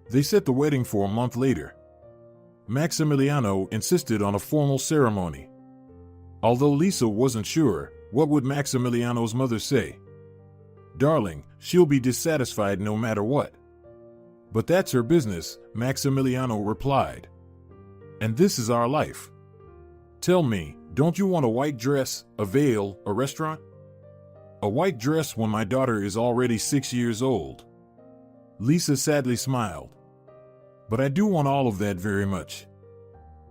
They set the wedding for a month later. Maximiliano insisted on a formal ceremony. Although Lisa wasn't sure, what would Maximiliano's mother say? "Darling, she'll be dissatisfied no matter what." "But that's her business," Maximiliano replied. "And this is our life. Tell me, don't you want a white dress, a veil, a restaurant?" "A white dress when my daughter is already 6 years old." Lisa sadly smiled. "But I do want all of that very much.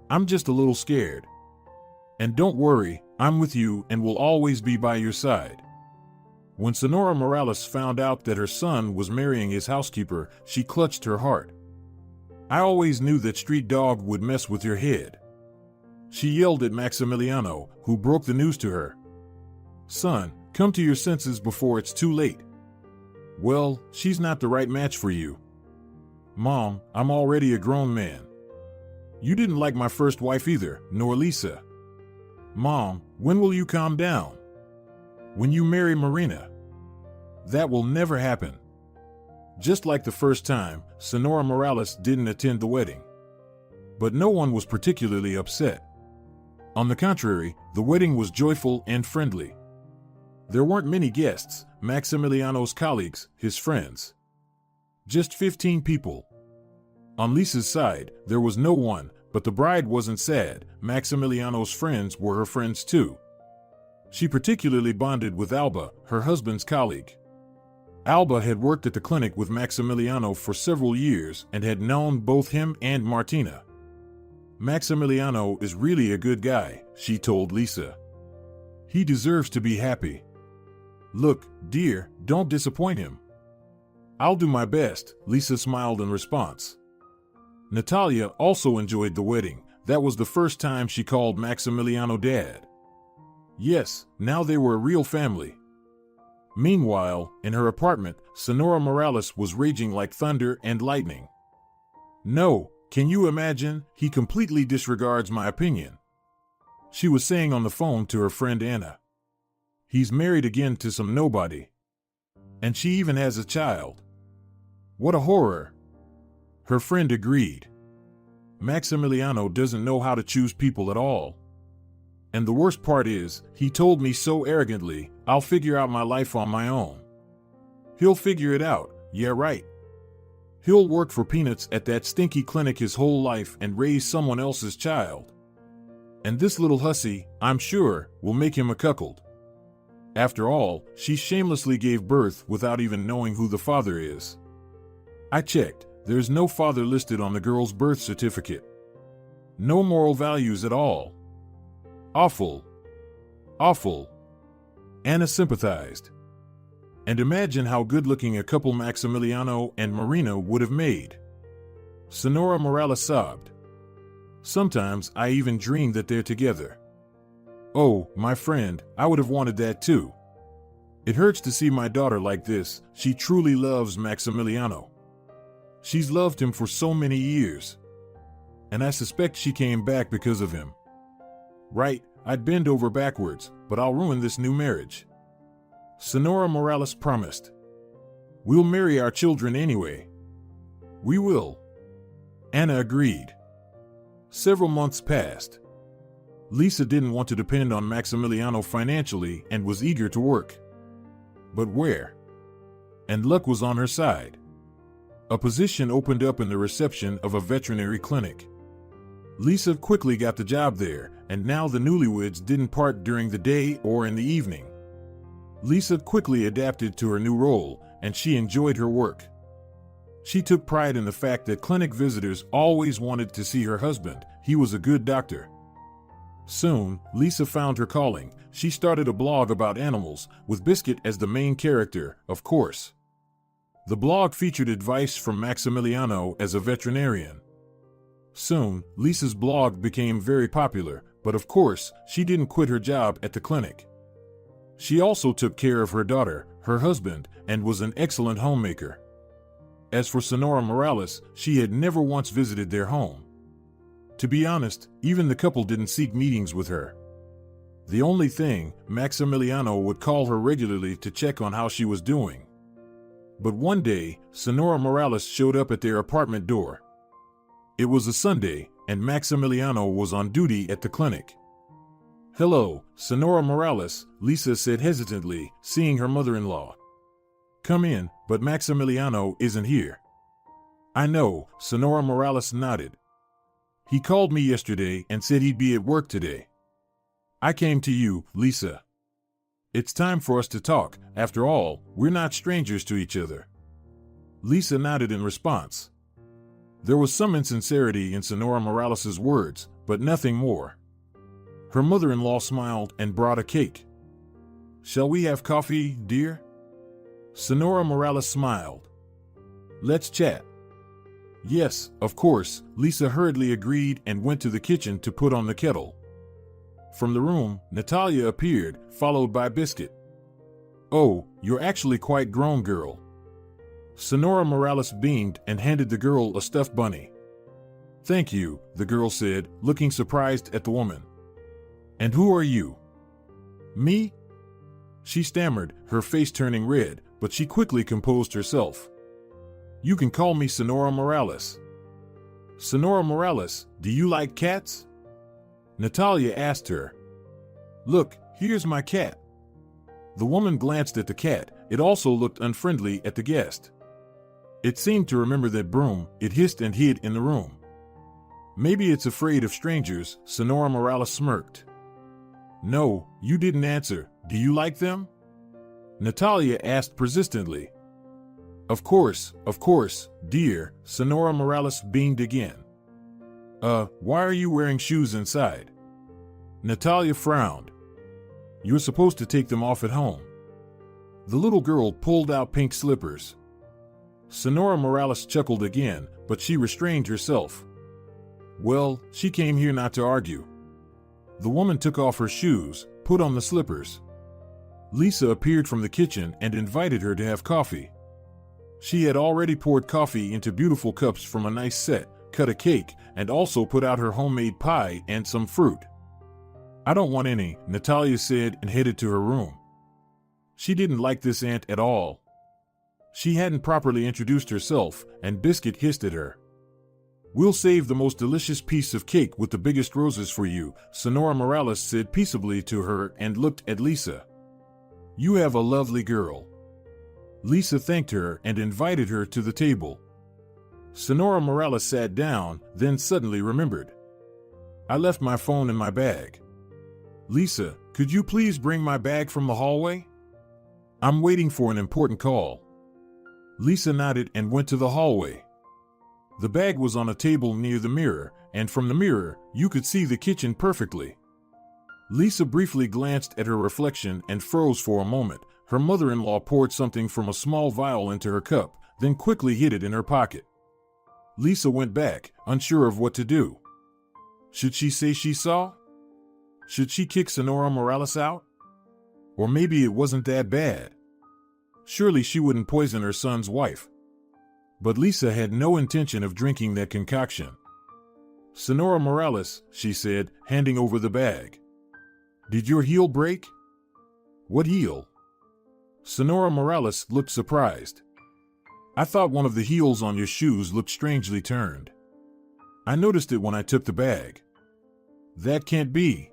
I'm just a little scared. And don't worry, I'm with you and will always be by your side." When Sonora Morales found out that her son was marrying his housekeeper, she clutched her heart. "I always knew that street dog would mess with your head." She yelled at Maximiliano, who broke the news to her. "Son, come to your senses before it's too late." "Well, she's not the right match for you." "Mom, I'm already a grown man." "You didn't like my first wife either, nor Lisa." "Mom, when will you calm down?" "When you marry Marina." "That will never happen." Just like the first time, Sonora Morales didn't attend the wedding. But no one was particularly upset. On the contrary, the wedding was joyful and friendly. There weren't many guests, Maximiliano's colleagues, his friends. Just 15 people. On Lisa's side, there was no one, but the bride wasn't sad. Maximiliano's friends were her friends too. She particularly bonded with Alba, her husband's colleague. Alba had worked at the clinic with Maximiliano for several years and had known both him and Martina. "Maximiliano is really a good guy," she told Lisa. "He deserves to be happy. Look, dear, don't disappoint him." "I'll do my best," Lisa smiled in response. Natalia also enjoyed the wedding. That was the first time she called Maximiliano Dad. Yes, now they were a real family. Meanwhile, in her apartment, Sonora Morales was raging like thunder and lightning. "No, can you imagine? He completely disregards my opinion," she was saying on the phone to her friend Anna. "He's married again to some nobody. And she even has a child. What a horror." Her friend agreed. "Maximiliano doesn't know how to choose people at all. And the worst part is, he told me so arrogantly, I'll figure out my life on my own." He'll figure it out, yeah right. He'll work for peanuts at that stinky clinic his whole life and raise someone else's child. And this little hussy, I'm sure, will make him a cuckold. After all, she shamelessly gave birth without even knowing who the father is. I checked, there's no father listed on the girl's birth certificate. No moral values at all. Awful. Awful. Anna sympathized. And imagine how good-looking a couple Maximiliano and Marina would have made. Sonora Morales sobbed. Sometimes I even dream that they're together. Oh, my friend, I would have wanted that too. It hurts to see my daughter like this. She truly loves Maximiliano. She's loved him for so many years. And I suspect she came back because of him. Right, I'd bend over backwards, but I'll ruin this new marriage. Sonora Morales promised. We'll marry our children anyway. We will. Anna agreed. Several months passed. Lisa didn't want to depend on Maximiliano financially and was eager to work. But where? And luck was on her side. A position opened up in the reception of a veterinary clinic. Lisa quickly got the job there, and now the newlyweds didn't part during the day or in the evening. Lisa quickly adapted to her new role, and she enjoyed her work. She took pride in the fact that clinic visitors always wanted to see her husband. He was a good doctor. Soon, Lisa found her calling. She started a blog about animals, with Biscuit as the main character, of course. The blog featured advice from Maximiliano as a veterinarian. Soon, Lisa's blog became very popular, but of course, she didn't quit her job at the clinic. She also took care of her daughter, her husband, and was an excellent homemaker. As for Sonora Morales, she had never once visited their home. To be honest, even the couple didn't seek meetings with her. The only thing, Maximiliano would call her regularly to check on how she was doing. But one day, Sonora Morales showed up at their apartment door. It was a Sunday, and Maximiliano was on duty at the clinic. Hello, Sonora Morales, Lisa said hesitantly, seeing her mother-in-law. Come in, but Maximiliano isn't here. I know, Sonora Morales nodded. He called me yesterday and said he'd be at work today. I came to you, Lisa. It's time for us to talk. After all, we're not strangers to each other. Lisa nodded in response. There was some insincerity in Sonora Morales' words, but nothing more. Her mother-in-law smiled and brought a cake. Shall we have coffee, dear? Sonora Morales smiled. Let's chat. Yes, of course, Lisa hurriedly agreed and went to the kitchen to put on the kettle. From the room, Natalia appeared, followed by Biscuit. Oh, you're actually quite grown, girl. Sonora Morales beamed and handed the girl a stuffed bunny. Thank you, the girl said, looking surprised at the woman. And who are you? Me? She stammered, her face turning red, but she quickly composed herself. You can call me Sonora Morales. Sonora Morales, do you like cats? Natalia asked her. Look, here's my cat. The woman glanced at the cat. It also looked unfriendly at the guest. It seemed to remember that broom. It hissed and hid in the room. Maybe it's afraid of strangers, Sonora Morales smirked. No, you didn't answer. Do you like them? Natalia asked persistently. Of course, dear, Sonora Morales beamed again. Why are you wearing shoes inside? Natalia frowned. You're supposed to take them off at home. The little girl pulled out pink slippers. Sonora Morales chuckled again, but she restrained herself. Well, she came here not to argue. The woman took off her shoes, put on the slippers. Lisa appeared from the kitchen and invited her to have coffee. She had already poured coffee into beautiful cups from a nice set, cut a cake, and also put out her homemade pie and some fruit. I don't want any, Natalia said and headed to her room. She didn't like this aunt at all. She hadn't properly introduced herself, and Biscuit hissed at her. We'll save the most delicious piece of cake with the biggest roses for you, Sonora Morales said peaceably to her and looked at Lisa. You have a lovely girl. Lisa thanked her and invited her to the table. Sonora Morales sat down, then suddenly remembered. I left my phone in my bag. Lisa, could you please bring my bag from the hallway? I'm waiting for an important call. Lisa nodded and went to the hallway. The bag was on a table near the mirror, and from the mirror, you could see the kitchen perfectly. Lisa briefly glanced at her reflection and froze for a moment. Her mother-in-law poured something from a small vial into her cup, then quickly hid it in her pocket. Lisa went back, unsure of what to do. Should she say she saw? Should she kick Sonora Morales out? Or maybe it wasn't that bad. Surely she wouldn't poison her son's wife. But Lisa had no intention of drinking that concoction. Sonora Morales, she said, handing over the bag. Did your heel break? What heel? Sonora Morales looked surprised. I thought one of the heels on your shoes looked strangely turned. I noticed it when I took the bag. That can't be.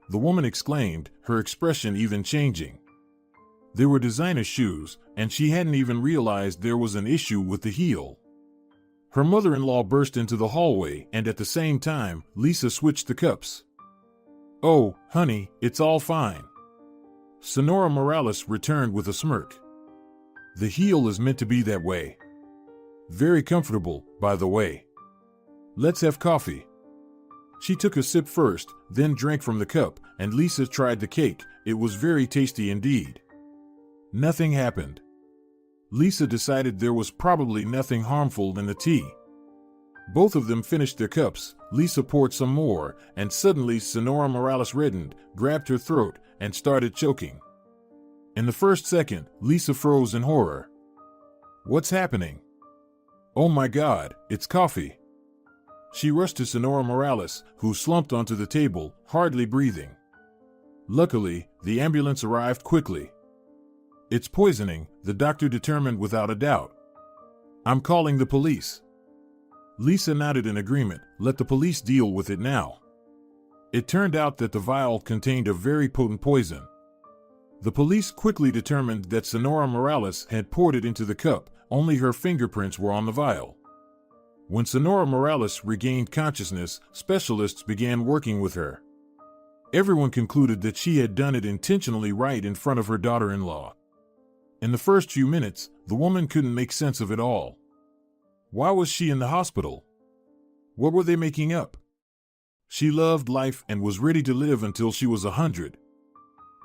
The woman exclaimed, her expression even changing. They were designer shoes, and she hadn't even realized there was an issue with the heel. Her mother-in-law burst into the hallway, and at the same time, Lisa switched the cups. Oh, honey, it's all fine. Sonora Morales returned with a smirk. The heel is meant to be that way. Very comfortable, by the way. Let's have coffee. She took a sip first, then drank from the cup, and Lisa tried the cake. It was very tasty indeed. Nothing happened. Lisa decided there was probably nothing harmful in the tea. Both of them finished their cups. Lisa poured some more, and suddenly Sonora Morales reddened, grabbed her throat, and started choking. In the first second, Lisa froze in horror. What's happening? Oh my God, it's coffee. She rushed to Sonora Morales, who slumped onto the table, hardly breathing. Luckily, the ambulance arrived quickly. It's poisoning, the doctor determined without a doubt. I'm calling the police. Lisa nodded in agreement. Let the police deal with it now. It turned out that the vial contained a very potent poison. The police quickly determined that Sonora Morales had poured it into the cup. Only her fingerprints were on the vial. When Sonora Morales regained consciousness, specialists began working with her. Everyone concluded that she had done it intentionally right in front of her daughter-in-law. In the first few minutes, the woman couldn't make sense of it all. Why was she in the hospital? What were they making up? She loved life and was ready to live until she was 100.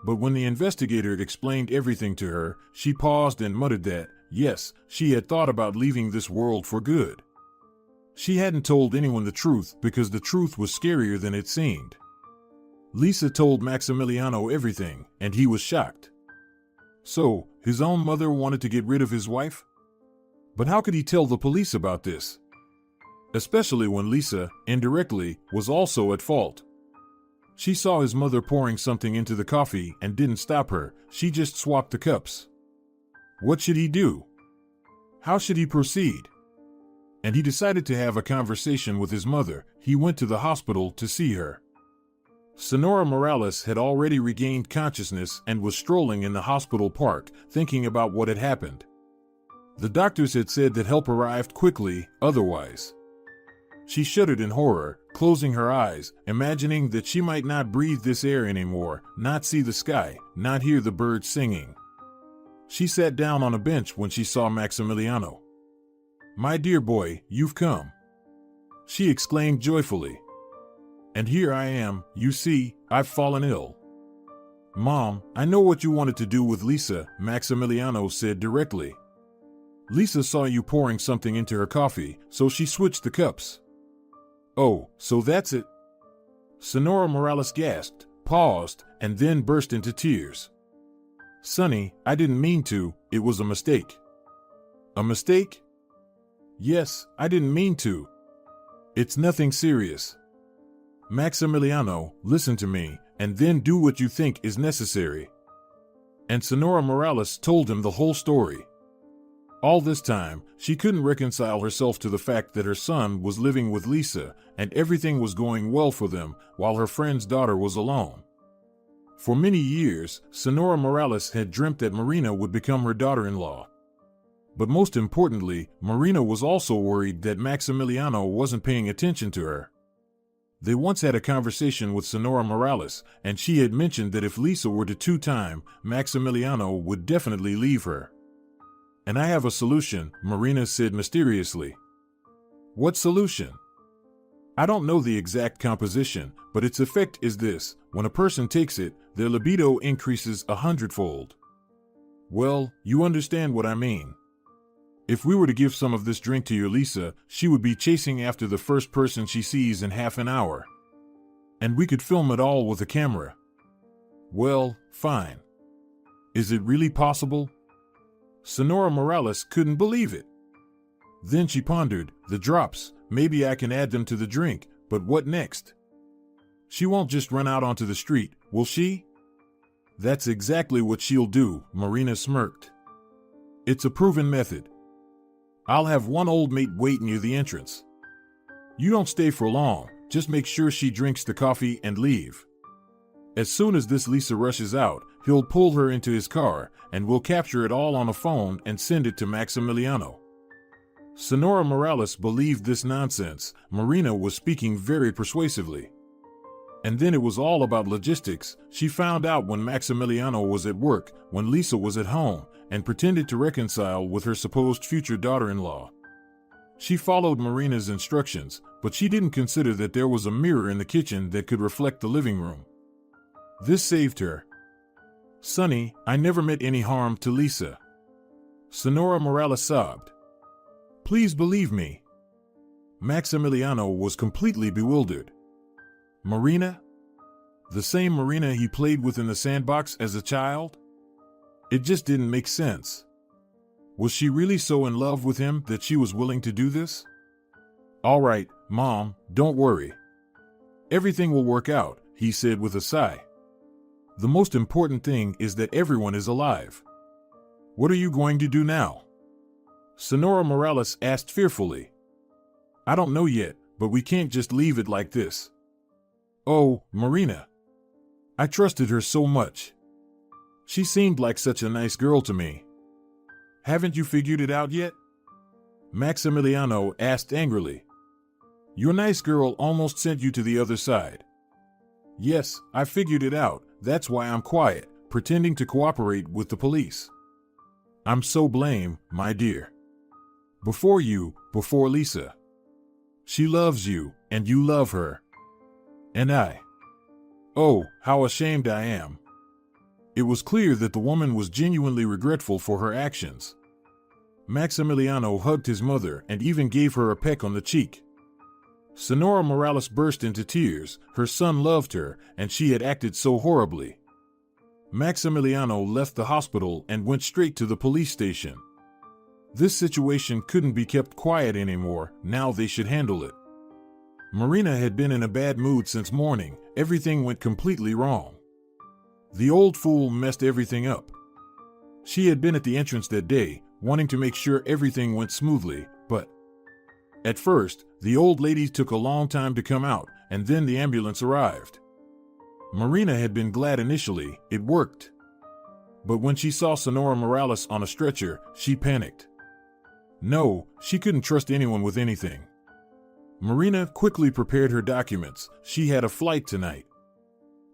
But when the investigator explained everything to her, she paused and muttered that, yes, she had thought about leaving this world for good. She hadn't told anyone the truth because the truth was scarier than it seemed. Lisa told Maximiliano everything, and he was shocked. So, his own mother wanted to get rid of his wife? But how could he tell the police about this? Especially when Lisa, indirectly, was also at fault. She saw his mother pouring something into the coffee and didn't stop her. She just swapped the cups. What should he do? How should he proceed? And he decided to have a conversation with his mother. He went to the hospital to see her. Sonora Morales had already regained consciousness and was strolling in the hospital park, thinking about what had happened. The doctors had said that help arrived quickly, otherwise. She shuddered in horror, closing her eyes, imagining that she might not breathe this air anymore, not see the sky, not hear the birds singing. She sat down on a bench when she saw Maximiliano. "My dear boy, you've come," she exclaimed joyfully. "And here I am. You see, I've fallen ill." "Mom, I know what you wanted to do with Lisa," Maximiliano said directly. "Lisa saw you pouring something into her coffee, so she switched the cups." "Oh, so that's it?" Sonora Morales gasped, paused, and then burst into tears. "Sonny, I didn't mean to. It was a mistake." "A mistake?" "Yes, I didn't mean to. It's nothing serious." "Maximiliano, listen to me, and then do what you think is necessary." And Sonora Morales told him the whole story. All this time, she couldn't reconcile herself to the fact that her son was living with Lisa, and everything was going well for them, while her friend's daughter was alone. For many years, Sonora Morales had dreamt that Marina would become her daughter-in-law. But most importantly, Marina was also worried that Maximiliano wasn't paying attention to her. They once had a conversation with Sonora Morales, and she had mentioned that if Lisa were to two-time, Maximiliano would definitely leave her. "And I have a solution," Marina said mysteriously. "What solution?" "I don't know the exact composition, but its effect is this. When a person takes it, their libido increases 100-fold. Well, you understand what I mean. If we were to give some of this drink to your Lisa, she would be chasing after the first person she sees in half an hour. And we could film it all with a camera. Well, fine. Is it really possible? Sonora Morales couldn't believe it. Then she pondered, the drops, maybe I can add them to the drink, but what next? She won't just run out onto the street, will she? That's exactly what she'll do, Marina smirked. It's a proven method. I'll have one old mate wait near the entrance. You don't stay for long, just make sure she drinks the coffee and leave. As soon as this Lisa rushes out, he'll pull her into his car, and we'll capture it all on a phone and send it to Maximiliano. Sonora Morales believed this nonsense. Marina was speaking very persuasively. And then it was all about logistics. She found out when Maximiliano was at work, when Lisa was at home, and pretended to reconcile with her supposed future daughter-in-law. She followed Marina's instructions, but she didn't consider that there was a mirror in the kitchen that could reflect the living room. This saved her. Sonny, I never meant any harm to Lisa. Sonora Morales sobbed. Please believe me. Maximiliano was completely bewildered. Marina? The same Marina he played with in the sandbox as a child? It just didn't make sense. Was she really so in love with him that she was willing to do this? All right, Mom, don't worry. Everything will work out, he said with a sigh. The most important thing is that everyone is alive. What are you going to do now? Sonora Morales asked fearfully. I don't know yet, but we can't just leave it like this. Oh, Marina. I trusted her so much. She seemed like such a nice girl to me. Haven't you figured it out yet? Maximiliano asked angrily. Your nice girl almost sent you to the other side. Yes, I figured it out. That's why I'm quiet, pretending to cooperate with the police. I'm so blame, my dear. Before you, before Lisa. She loves you, and you love her. And I. Oh, how ashamed I am. It was clear that the woman was genuinely regretful for her actions. Maximiliano hugged his mother and even gave her a peck on the cheek. Sonora Morales burst into tears. Her son loved her, and she had acted so horribly. Maximiliano left the hospital and went straight to the police station. This situation couldn't be kept quiet anymore. Now they should handle it. Marina had been in a bad mood since morning. Everything went completely wrong. The old fool messed everything up. She had been at the entrance that day, wanting to make sure everything went smoothly, but at first, the old lady took a long time to come out, and then the ambulance arrived. Marina had been glad initially. It worked. But when she saw Sonora Morales on a stretcher, she panicked. No, she couldn't trust anyone with anything. Marina quickly prepared her documents. She had a flight tonight.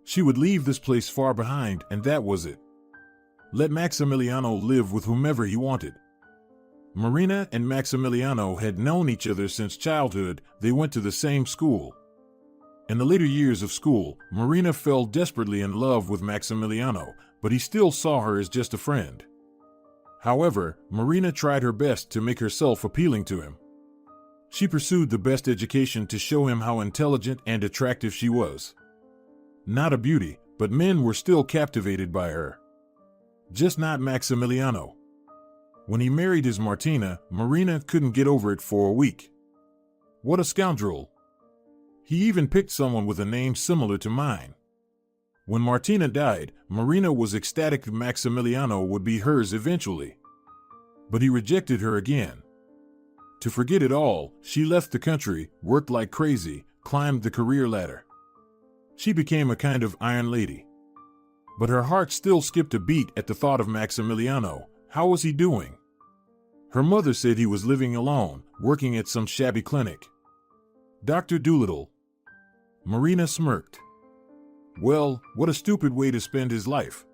She would leave this place far behind, and that was it. Let Maximiliano live with whomever he wanted. Marina and Maximiliano had known each other since childhood. They went to the same school. In the later years of school, Marina fell desperately in love with Maximiliano, but he still saw her as just a friend. However, Marina tried her best to make herself appealing to him. She pursued the best education to show him how intelligent and attractive she was. Not a beauty, but men were still captivated by her. Just not Maximiliano. When he married his Martina, Marina couldn't get over it for a week. What a scoundrel. He even picked someone with a name similar to mine. When Martina died, Marina was ecstatic that Maximiliano would be hers eventually. But he rejected her again. To forget it all, she left the country, worked like crazy, climbed the career ladder. She became a kind of iron lady. But her heart still skipped a beat at the thought of Maximiliano. How was he doing? Her mother said he was living alone, working at some shabby clinic. Dr. Doolittle. Marina smirked. Well, what a stupid way to spend his life.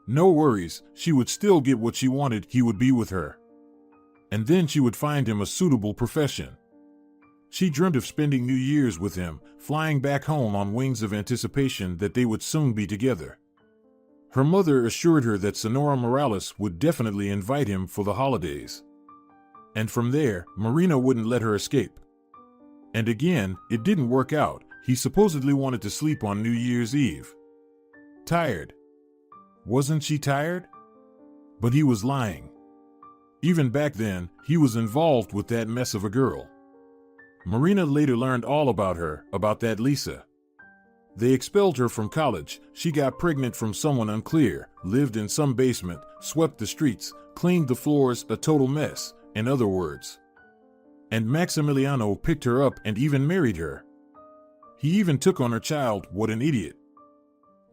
No worries, she would still get what she wanted. He would be with her. And then she would find him a suitable profession. She dreamt of spending New Year's with him, flying back home on wings of anticipation that they would soon be together. Her mother assured her that Sonora Morales would definitely invite him for the holidays. And from there, Marina wouldn't let her escape. And again, it didn't work out. He supposedly wanted to sleep on New Year's Eve. Tired. Wasn't she tired? But he was lying. Even back then, he was involved with that mess of a girl. Marina later learned all about her, about that Lisa. They expelled her from college, she got pregnant from someone unclear, lived in some basement, swept the streets, cleaned the floors, a total mess, in other words. And Maximiliano picked her up and even married her. He even took on her child, what an idiot.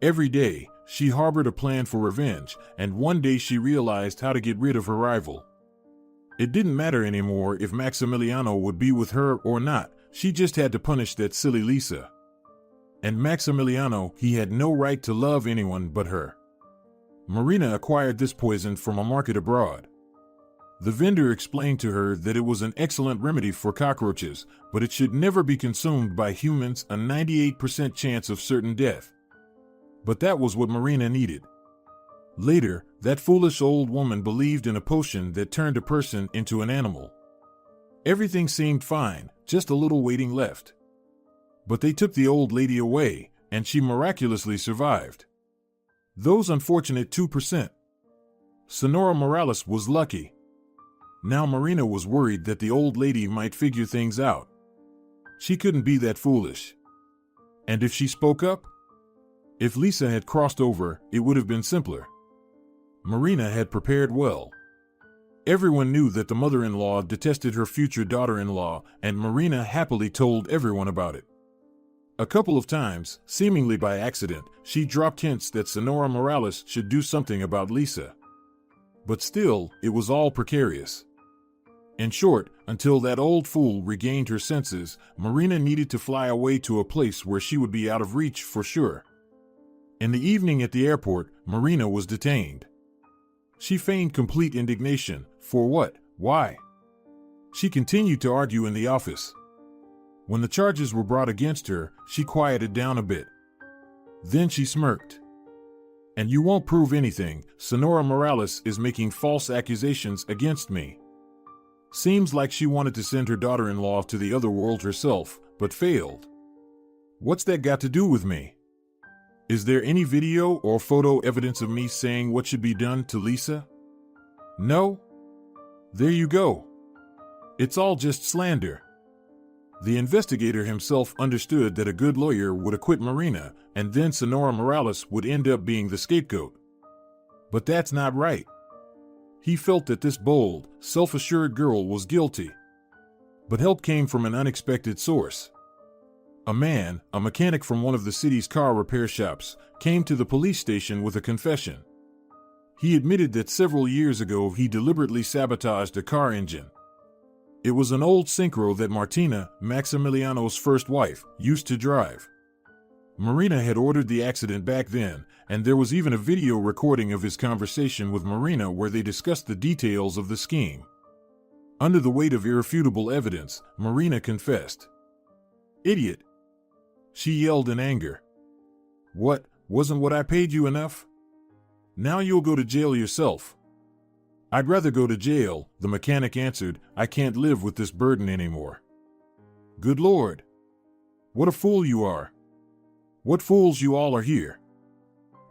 Every day, she harbored a plan for revenge, and one day she realized how to get rid of her rival. It didn't matter anymore if Maximiliano would be with her or not, she just had to punish that silly Lisa. And Maximiliano, he had no right to love anyone but her. Marina acquired this poison from a market abroad. The vendor explained to her that it was an excellent remedy for cockroaches, but it should never be consumed by humans, a 98% chance of certain death. But that was what Marina needed. Later, that foolish old woman believed in a potion that turned a person into an animal. Everything seemed fine, just a little waiting left. But they took the old lady away, and she miraculously survived. Those unfortunate 2%. Sonora Morales was lucky. Now Marina was worried that the old lady might figure things out. She couldn't be that foolish. And if she spoke up? If Lisa had crossed over, it would have been simpler. Marina had prepared well. Everyone knew that the mother-in-law detested her future daughter-in-law, and Marina happily told everyone about it. A couple of times, seemingly by accident, she dropped hints that Sonora Morales should do something about Lisa. But still, it was all precarious. In short, until that old fool regained her senses, Marina needed to fly away to a place where she would be out of reach for sure. In the evening at the airport, Marina was detained. She feigned complete indignation. For what? Why? She continued to argue in the office. When the charges were brought against her, she quieted down a bit. Then she smirked. And you won't prove anything. Sonora Morales is making false accusations against me. Seems like she wanted to send her daughter-in-law to the other world herself, but failed. What's that got to do with me? Is there any video or photo evidence of me saying what should be done to Lisa? No? There you go. It's all just slander. The investigator himself understood that a good lawyer would acquit Marina, and then Sonora Morales would end up being the scapegoat. But that's not right. He felt that this bold, self-assured girl was guilty. But help came from an unexpected source. A man, a mechanic from one of the city's car repair shops, came to the police station with a confession. He admitted that several years ago he deliberately sabotaged a car engine. It was an old Synchro that Martina, Maximiliano's first wife, used to drive. Marina had ordered the accident back then, and there was even a video recording of his conversation with Marina where they discussed the details of the scheme. Under the weight of irrefutable evidence, Marina confessed. "Idiot!" she yelled in anger. "What, wasn't what I paid you enough? Now you'll go to jail yourself." "I'd rather go to jail," the mechanic answered. "I can't live with this burden anymore." Good Lord! What a fool you are! What fools you all are here!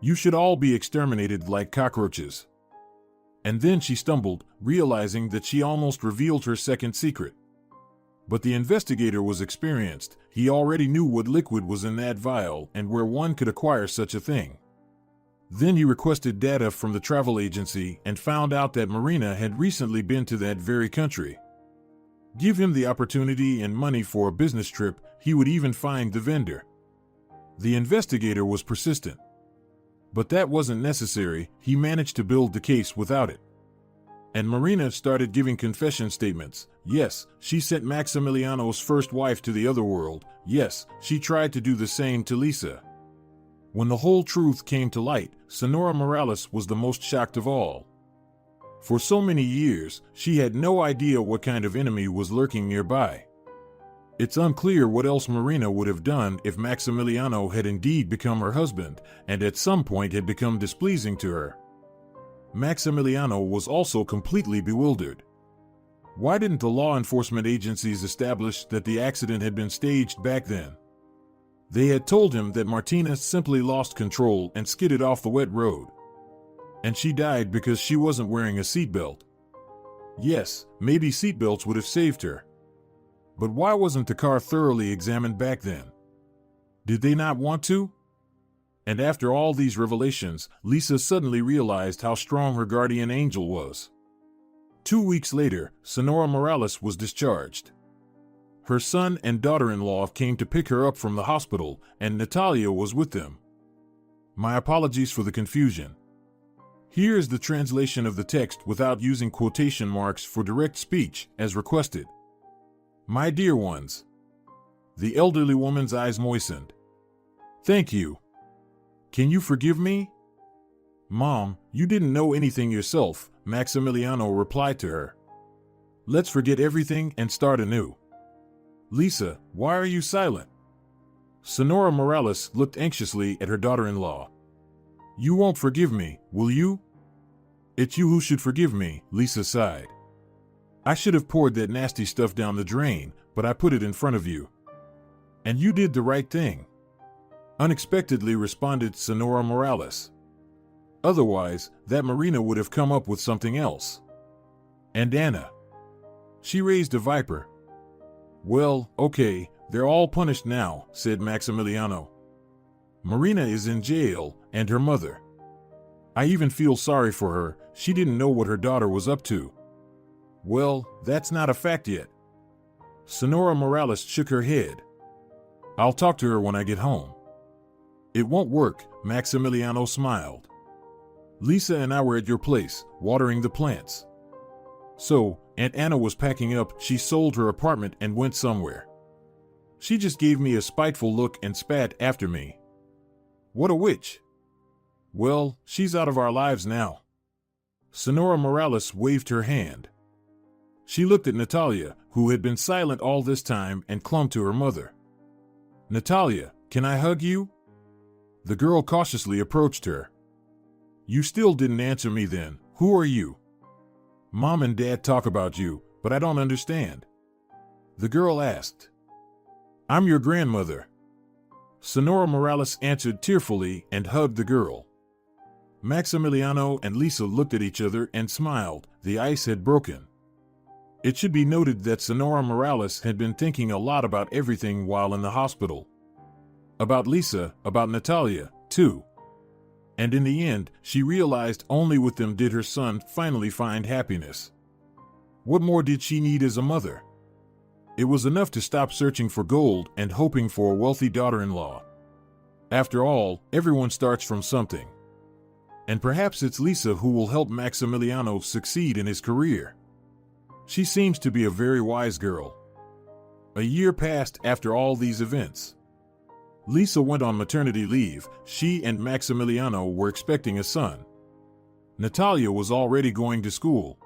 You should all be exterminated like cockroaches. And then she stumbled, realizing that she almost revealed her second secret. But the investigator was experienced. He already knew what liquid was in that vial and where one could acquire such a thing. Then he requested data from the travel agency and found out that Marina had recently been to that very country. Give him the opportunity and money for a business trip, he would even find the vendor. The investigator was persistent. But that wasn't necessary, he managed to build the case without it. And Marina started giving confession statements. Yes, she sent Maximiliano's first wife to the other world. Yes, she tried to do the same to Lisa. When the whole truth came to light, Sonora Morales was the most shocked of all. For so many years, she had no idea what kind of enemy was lurking nearby. It's unclear what else Marina would have done if Maximiliano had indeed become her husband and at some point had become displeasing to her. Maximiliano was also completely bewildered. Why didn't the law enforcement agencies establish that the accident had been staged back then? They had told him that Martina simply lost control and skidded off the wet road. And she died because she wasn't wearing a seatbelt. Yes, maybe seatbelts would have saved her. But why wasn't the car thoroughly examined back then? Did they not want to? And after all these revelations, Lisa suddenly realized how strong her guardian angel was. 2 weeks later, Sonora Morales was discharged. Her son and daughter-in-law came to pick her up from the hospital, and Natalia was with them. My apologies for the confusion. Here is the translation of the text without using quotation marks for direct speech, as requested. My dear ones. The elderly woman's eyes moistened. Thank you. Can you forgive me? Mom, you didn't know anything yourself, Maximiliano replied to her. Let's forget everything and start anew. Lisa, why are you silent? Sonora Morales looked anxiously at her daughter-in-law. You won't forgive me, will you? It's you who should forgive me, Lisa sighed. I should have poured that nasty stuff down the drain, but I put it in front of you. And you did the right thing. Unexpectedly responded Sonora Morales. Otherwise, that Marina would have come up with something else. And Anna. She raised a viper. Well, okay, they're all punished now, said Maximiliano. Marina is in jail, and her mother. I even feel sorry for her, she didn't know what her daughter was up to. Well, that's not a fact yet. Sonora Morales shook her head. I'll talk to her when I get home. It won't work, Maximiliano smiled. Lisa and I were at your place, watering the plants. So, Aunt Anna was packing up, she sold her apartment and went somewhere. She just gave me a spiteful look and spat after me. What a witch. Well, she's out of our lives now. Sonora Morales waved her hand. She looked at Natalia, who had been silent all this time, and clung to her mother. Natalia, can I hug you? The girl cautiously approached her. You still didn't answer me then. Who are you? Mom and Dad talk about you, but I don't understand. The girl asked. I'm your grandmother. Sonora Morales answered tearfully and hugged the girl. Maximiliano and Lisa looked at each other and smiled. The ice had broken. It should be noted that Sonora Morales had been thinking a lot about everything while in the hospital. About Lisa, about Natalia, too. And in the end, she realized only with them did her son finally find happiness. What more did she need as a mother? It was enough to stop searching for gold and hoping for a wealthy daughter-in-law. After all, everyone starts from something. And perhaps it's Lisa who will help Maximiliano succeed in his career. She seems to be a very wise girl. A year passed after all these events. Lisa went on maternity leave. She and Maximiliano were expecting a son. Natalia was already going to school.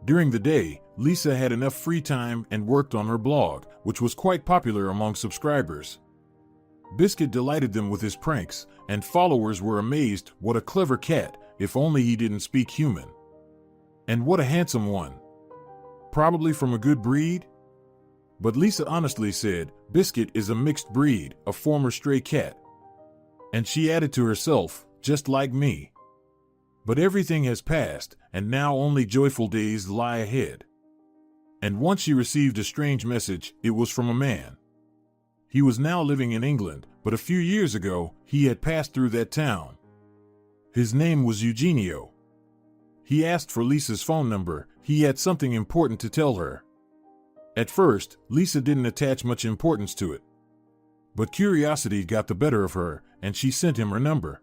During the day, Lisa had enough free time and worked on her blog, which was quite popular among subscribers. Biscuit delighted them with his pranks, and followers were amazed. What a clever cat, if only he didn't speak human. And what a handsome one. Probably from a good breed? But Lisa honestly said, Biscuit is a mixed breed, a former stray cat. And she added to herself, just like me. But everything has passed, and now only joyful days lie ahead. And once she received a strange message. It was from a man. He was now living in England, but a few years ago, he had passed through that town. His name was Eugenio. He asked for Lisa's phone number. He had something important to tell her. At first, Lisa didn't attach much importance to it. But curiosity got the better of her, and she sent him her number.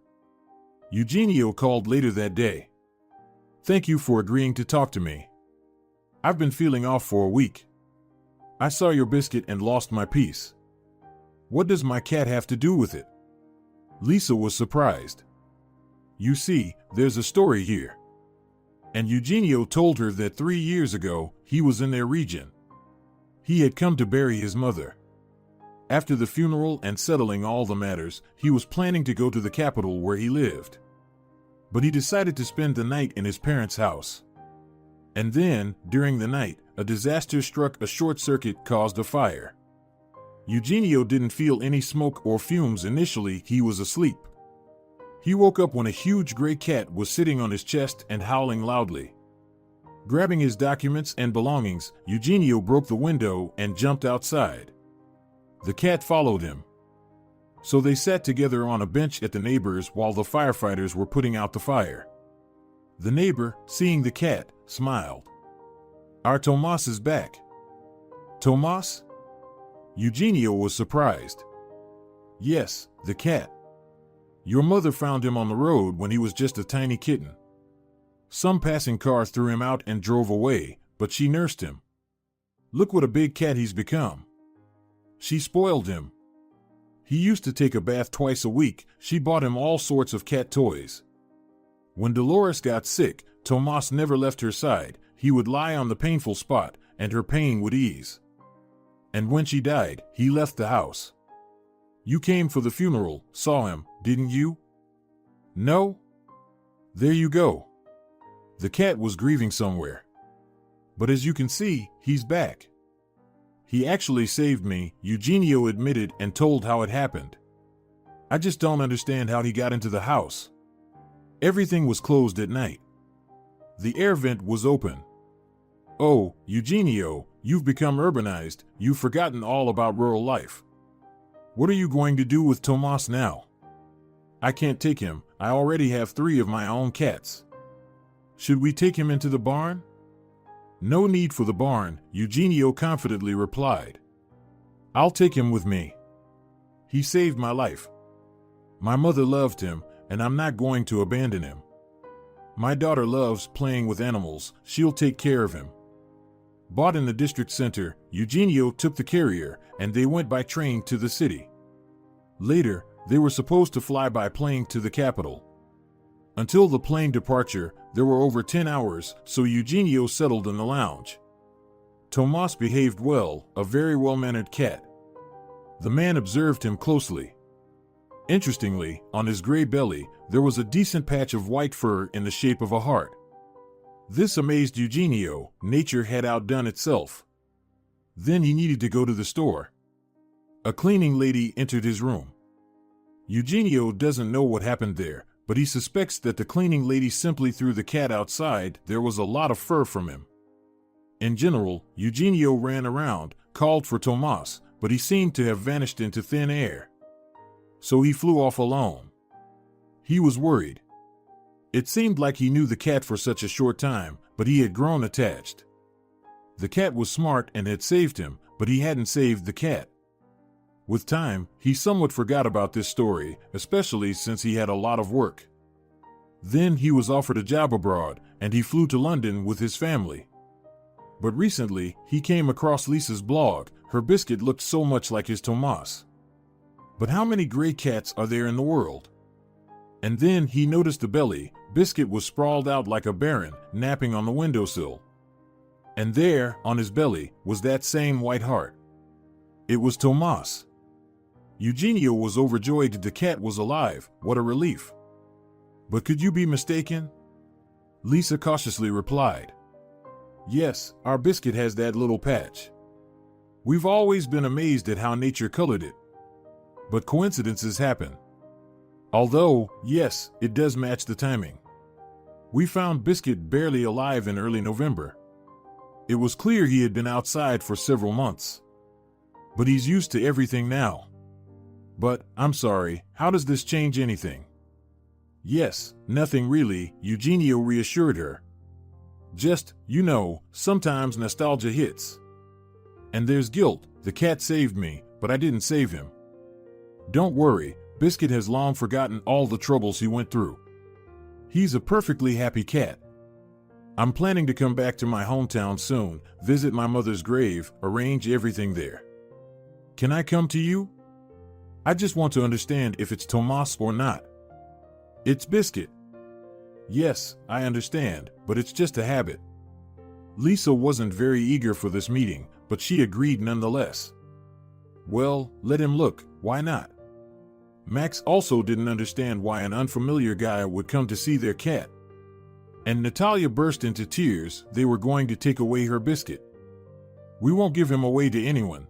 Eugenio called later that day. Thank you for agreeing to talk to me. I've been feeling off for a week. I saw your biscuit and lost my peace. What does my cat have to do with it? Lisa was surprised. You see, there's a story here. And Eugenio told her that 3 years ago, he was in their region. He had come to bury his mother. After the funeral and settling all the matters, he was planning to go to the capital where he lived. But he decided to spend the night in his parents' house. And then, during the night, a disaster struck. A short circuit caused a fire. Eugenio didn't feel any smoke or fumes initially. He was asleep. He woke up when a huge gray cat was sitting on his chest and howling loudly. Grabbing his documents and belongings, Eugenio broke the window and jumped outside. The cat followed him. So they sat together on a bench at the neighbor's while the firefighters were putting out the fire. The neighbor, seeing the cat, smiled. "Our Tomas is back." "Tomas?" Eugenio was surprised. "Yes, the cat. Your mother found him on the road when he was just a tiny kitten. Some passing car threw him out and drove away, but she nursed him. Look what a big cat he's become. She spoiled him. He used to take a bath twice a week. She bought him all sorts of cat toys. When Dolores got sick, Tomas never left her side. He would lie on the painful spot, and her pain would ease. And when she died, he left the house. You came for the funeral, saw him, didn't you?" "No?" "There you go. The cat was grieving somewhere. But as you can see, he's back. He actually saved me," Eugenio admitted and told how it happened. "I just don't understand how he got into the house. Everything was closed at night. The air vent was open." "Oh, Eugenio, you've become urbanized. You've forgotten all about rural life. What are you going to do with Tomas now?" "I can't take him. I already have 3 of my own cats." "Should we take him into the barn?" "No need for the barn," Eugenio confidently replied. "I'll take him with me. He saved my life. My mother loved him, and I'm not going to abandon him. My daughter loves playing with animals. She'll take care of him." Bought in the district center, Eugenio took the carrier, and they went by train to the city. Later, they were supposed to fly by plane to the capital. Until the plane departure, there were over 10 hours, so Eugenio settled in the lounge. Tomas behaved well, a very well-mannered cat. The man observed him closely. Interestingly, on his gray belly, there was a decent patch of white fur in the shape of a heart. This amazed Eugenio. Nature had outdone itself. Then he needed to go to the store. A cleaning lady entered his room. Eugenio doesn't know what happened there, but he suspects that the cleaning lady simply threw the cat outside. There was a lot of fur from him. In general, Eugenio ran around, called for Tomas, but he seemed to have vanished into thin air. So he flew off alone. He was worried. It seemed like he knew the cat for such a short time, but he had grown attached. The cat was smart and had saved him, but he hadn't saved the cat. With time, he somewhat forgot about this story, especially since he had a lot of work. Then he was offered a job abroad, and he flew to London with his family. But recently, he came across Lisa's blog. Her biscuit looked so much like his Tomas. But how many gray cats are there in the world? And then he noticed the belly. Biscuit was sprawled out like a baron, napping on the windowsill. And there, on his belly, was that same white heart. It was Tomas. Eugenio was overjoyed that the cat was alive. What a relief. "But could you be mistaken?" Lisa cautiously replied. "Yes, our biscuit has that little patch. We've always been amazed at how nature colored it. But coincidences happen. Although, yes, it does match the timing. We found Biscuit barely alive in early November. It was clear he had been outside for several months. But he's used to everything now. But, I'm sorry, how does this change anything?" "Yes, nothing really," Eugenio reassured her. "Just, sometimes nostalgia hits. And there's guilt. The cat saved me, but I didn't save him. Don't worry, Biscuit has long forgotten all the troubles he went through. He's a perfectly happy cat. I'm planning to come back to my hometown soon, visit my mother's grave, arrange everything there. Can I come to you? I just want to understand if it's Tomas or not." "It's Biscuit." "Yes, I understand, but it's just a habit. Lisa wasn't very eager for this meeting, but she agreed nonetheless. Well, let him look, why not? Max also didn't understand why an unfamiliar guy would come to see their cat. And Natalia burst into tears. They were going to take away her biscuit. "We won't give him away to anyone,"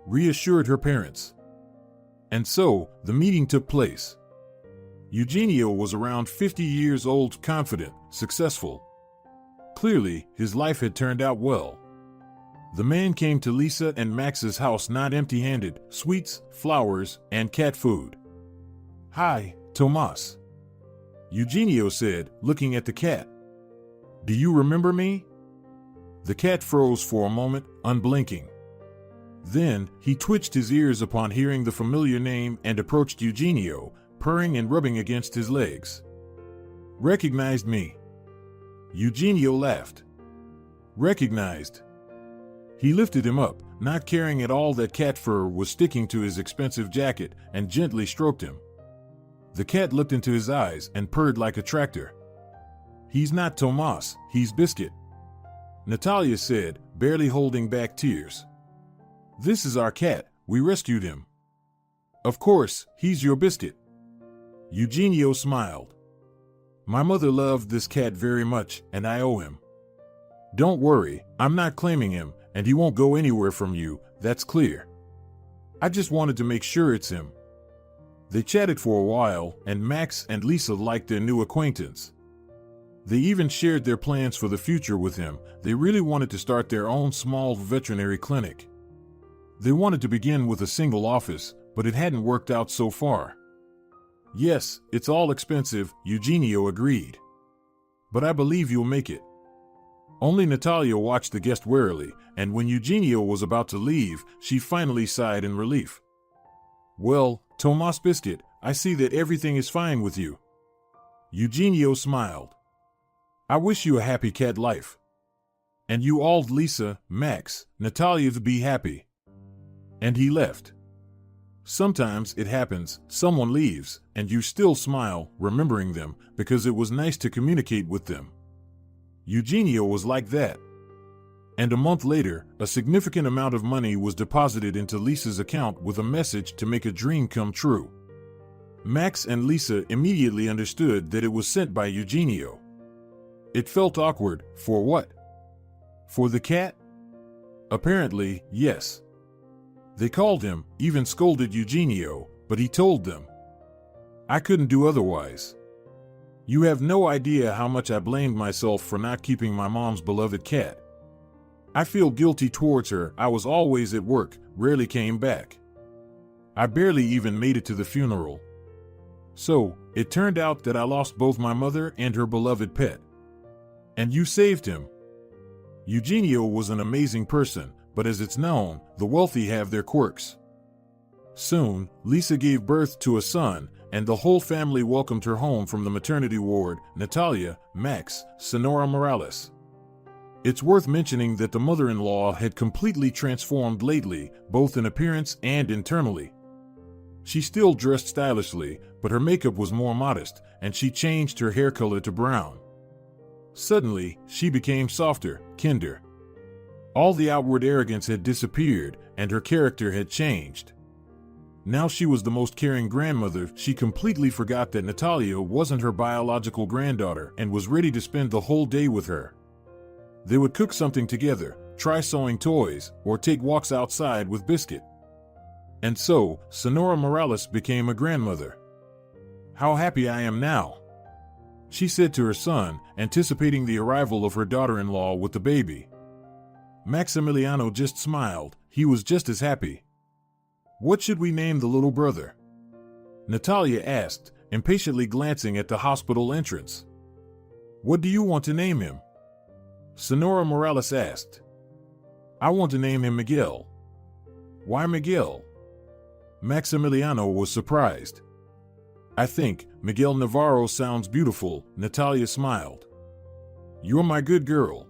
reassured her parents. And so, the meeting took place. Eugenio was around 50 years old, confident, successful. Clearly, his life had turned out well. The man came to Lisa and Max's house not empty-handed: sweets, flowers, and cat food. "Hi, Tomas," Eugenio said, looking at the cat. "Do you remember me?" The cat froze for a moment, unblinking. Then, he twitched his ears upon hearing the familiar name and approached Eugenio, purring and rubbing against his legs. "Recognized me?" Eugenio laughed. "Recognized?" He lifted him up, not caring at all that cat fur was sticking to his expensive jacket, and gently stroked him. The cat looked into his eyes and purred like a tractor. "He's not Tomas, he's Biscuit," Natalia said, barely holding back tears. "This is our cat, we rescued him." "Of course, he's your Biscuit." Eugenio smiled. "My mother loved this cat very much, and I owe him. Don't worry, I'm not claiming him, and he won't go anywhere from you, that's clear. I just wanted to make sure it's him." They chatted for a while, and Max and Lisa liked their new acquaintance. They even shared their plans for the future with him. They really wanted to start their own small veterinary clinic. They wanted to begin with a single office, but it hadn't worked out so far. "Yes, it's all expensive," Eugenio agreed. "But I believe you'll make it." Only Natalia watched the guest warily, and when Eugenio was about to leave, she finally sighed in relief. "Well, Tomas Biscuit, I see that everything is fine with you." Eugenio smiled. "I wish you a happy cat life. And you all, Lisa, Max, Natalia, be happy." And he left. Sometimes it happens, someone leaves, and you still smile, remembering them, because it was nice to communicate with them. Eugenio was like that. And a month later, a significant amount of money was deposited into Lisa's account with a message to make a dream come true. Max and Lisa immediately understood that it was sent by Eugenio. It felt awkward. For what? For the cat? Apparently, yes. They called him, even scolded Eugenio, but he told them, "I couldn't do otherwise. You have no idea how much I blamed myself for not keeping my mom's beloved cat. I feel guilty towards her. I was always at work, rarely came back. I barely even made it to the funeral. So, it turned out that I lost both my mother and her beloved pet. And you saved him." Eugenio was an amazing person, but as it's known, the wealthy have their quirks. Soon, Lisa gave birth to a son, and the whole family welcomed her home from the maternity ward: Natalia, Max, Sonora Morales. It's worth mentioning that the mother-in-law had completely transformed lately, both in appearance and internally. She still dressed stylishly, but her makeup was more modest, and she changed her hair color to brown. Suddenly, she became softer, kinder. All the outward arrogance had disappeared, and her character had changed. Now she was the most caring grandmother. She completely forgot that Natalia wasn't her biological granddaughter and was ready to spend the whole day with her. They would cook something together, try sewing toys, or take walks outside with Biscuit. And so, Sonora Morales became a grandmother. "How happy I am now," she said to her son, anticipating the arrival of her daughter-in-law with the baby. Maximiliano just smiled. He was just as happy. "What should we name the little brother?" Natalia asked, impatiently glancing at the hospital entrance. "What do you want to name him?" Sonora Morales asked. "I want to name him Miguel." "Why Miguel?" Maximiliano was surprised. "I think Miguel Navarro sounds beautiful," Natalia smiled. "You're my good girl."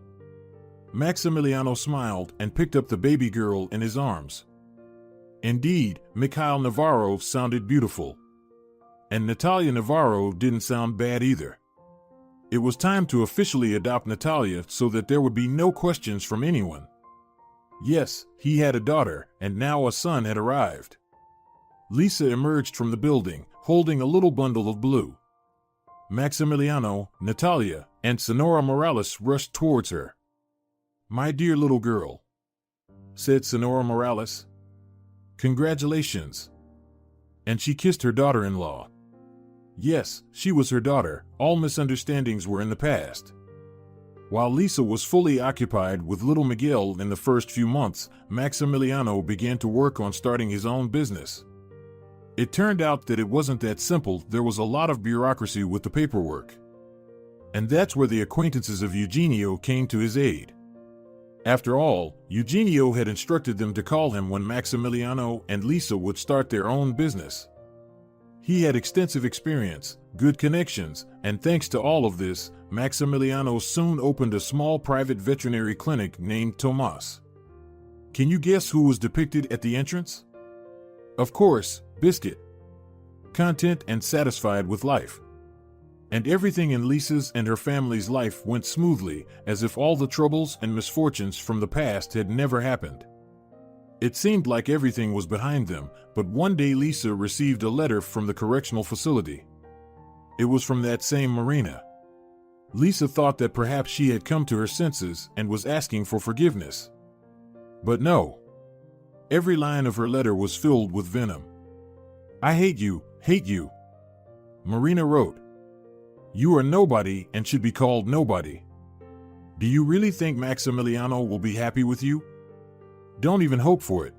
Maximiliano smiled and picked up the baby girl in his arms. Indeed, Mikhail Navarro sounded beautiful. And Natalia Navarro didn't sound bad either. It was time to officially adopt Natalia so that there would be no questions from anyone. Yes, he had a daughter, and now a son had arrived. Lisa emerged from the building, holding a little bundle of blue. Maximiliano, Natalia, and Sonora Morales rushed towards her. "My dear little girl," said Sonora Morales. "Congratulations." And she kissed her daughter-in-law. Yes, she was her daughter. All misunderstandings were in the past. While Lisa was fully occupied with little Miguel in the first few months, Maximiliano began to work on starting his own business. It turned out that it wasn't that simple. There was a lot of bureaucracy with the paperwork. And that's where the acquaintances of Eugenio came to his aid. After all, Eugenio had instructed them to call him when Maximiliano and Lisa would start their own business. He had extensive experience, good connections, and thanks to all of this, Maximiliano soon opened a small private veterinary clinic named Tomas. Can you guess who was depicted at the entrance? Of course, Biscuit. Content and satisfied with life. And everything in Lisa's and her family's life went smoothly, as if all the troubles and misfortunes from the past had never happened. It seemed like everything was behind them, but one day Lisa received a letter from the correctional facility. It was from that same Marina. Lisa thought that perhaps she had come to her senses and was asking for forgiveness. But no. Every line of her letter was filled with venom. "I hate you, Marina wrote. "You are nobody and should be called nobody. Do you really think Maximiliano will be happy with you? Don't even hope for it.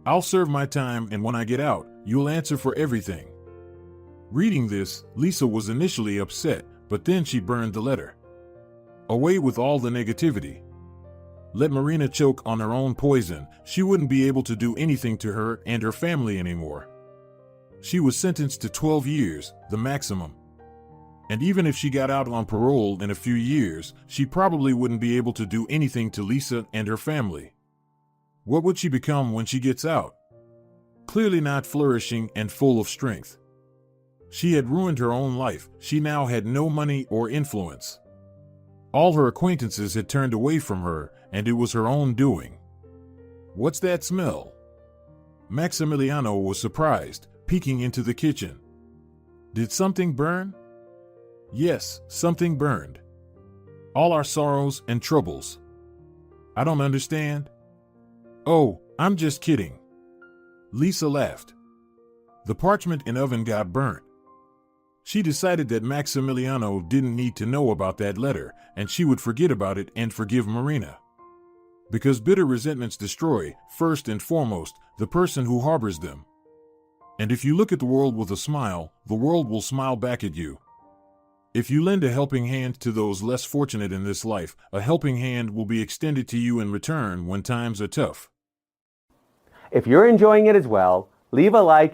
I'll serve my time, and when I get out, you'll answer for everything." Reading this, Lisa was initially upset, but then she burned the letter. Away with all the negativity. Let Marina choke on her own poison. She wouldn't be able to do anything to her and her family anymore. She was sentenced to 12 years, the maximum. And even if she got out on parole in a few years, she probably wouldn't be able to do anything to Lisa and her family. What would she become when she gets out? Clearly not flourishing and full of strength. She had ruined her own life. She now had no money or influence. All her acquaintances had turned away from her, and it was her own doing. "What's that smell?" Maximiliano was surprised, peeking into the kitchen. "Did something burn?" "Yes, something burned. All our sorrows and troubles." "I don't understand." "Oh, I'm just kidding." Lisa laughed. The parchment and oven got burnt. She decided that Maximiliano didn't need to know about that letter, and she would forget about it and forgive Marina. Because bitter resentments destroy, first and foremost, the person who harbors them. And if you look at the world with a smile, the world will smile back at you. If you lend a helping hand to those less fortunate in this life, a helping hand will be extended to you in return when times are tough. If you're enjoying it as well, leave a like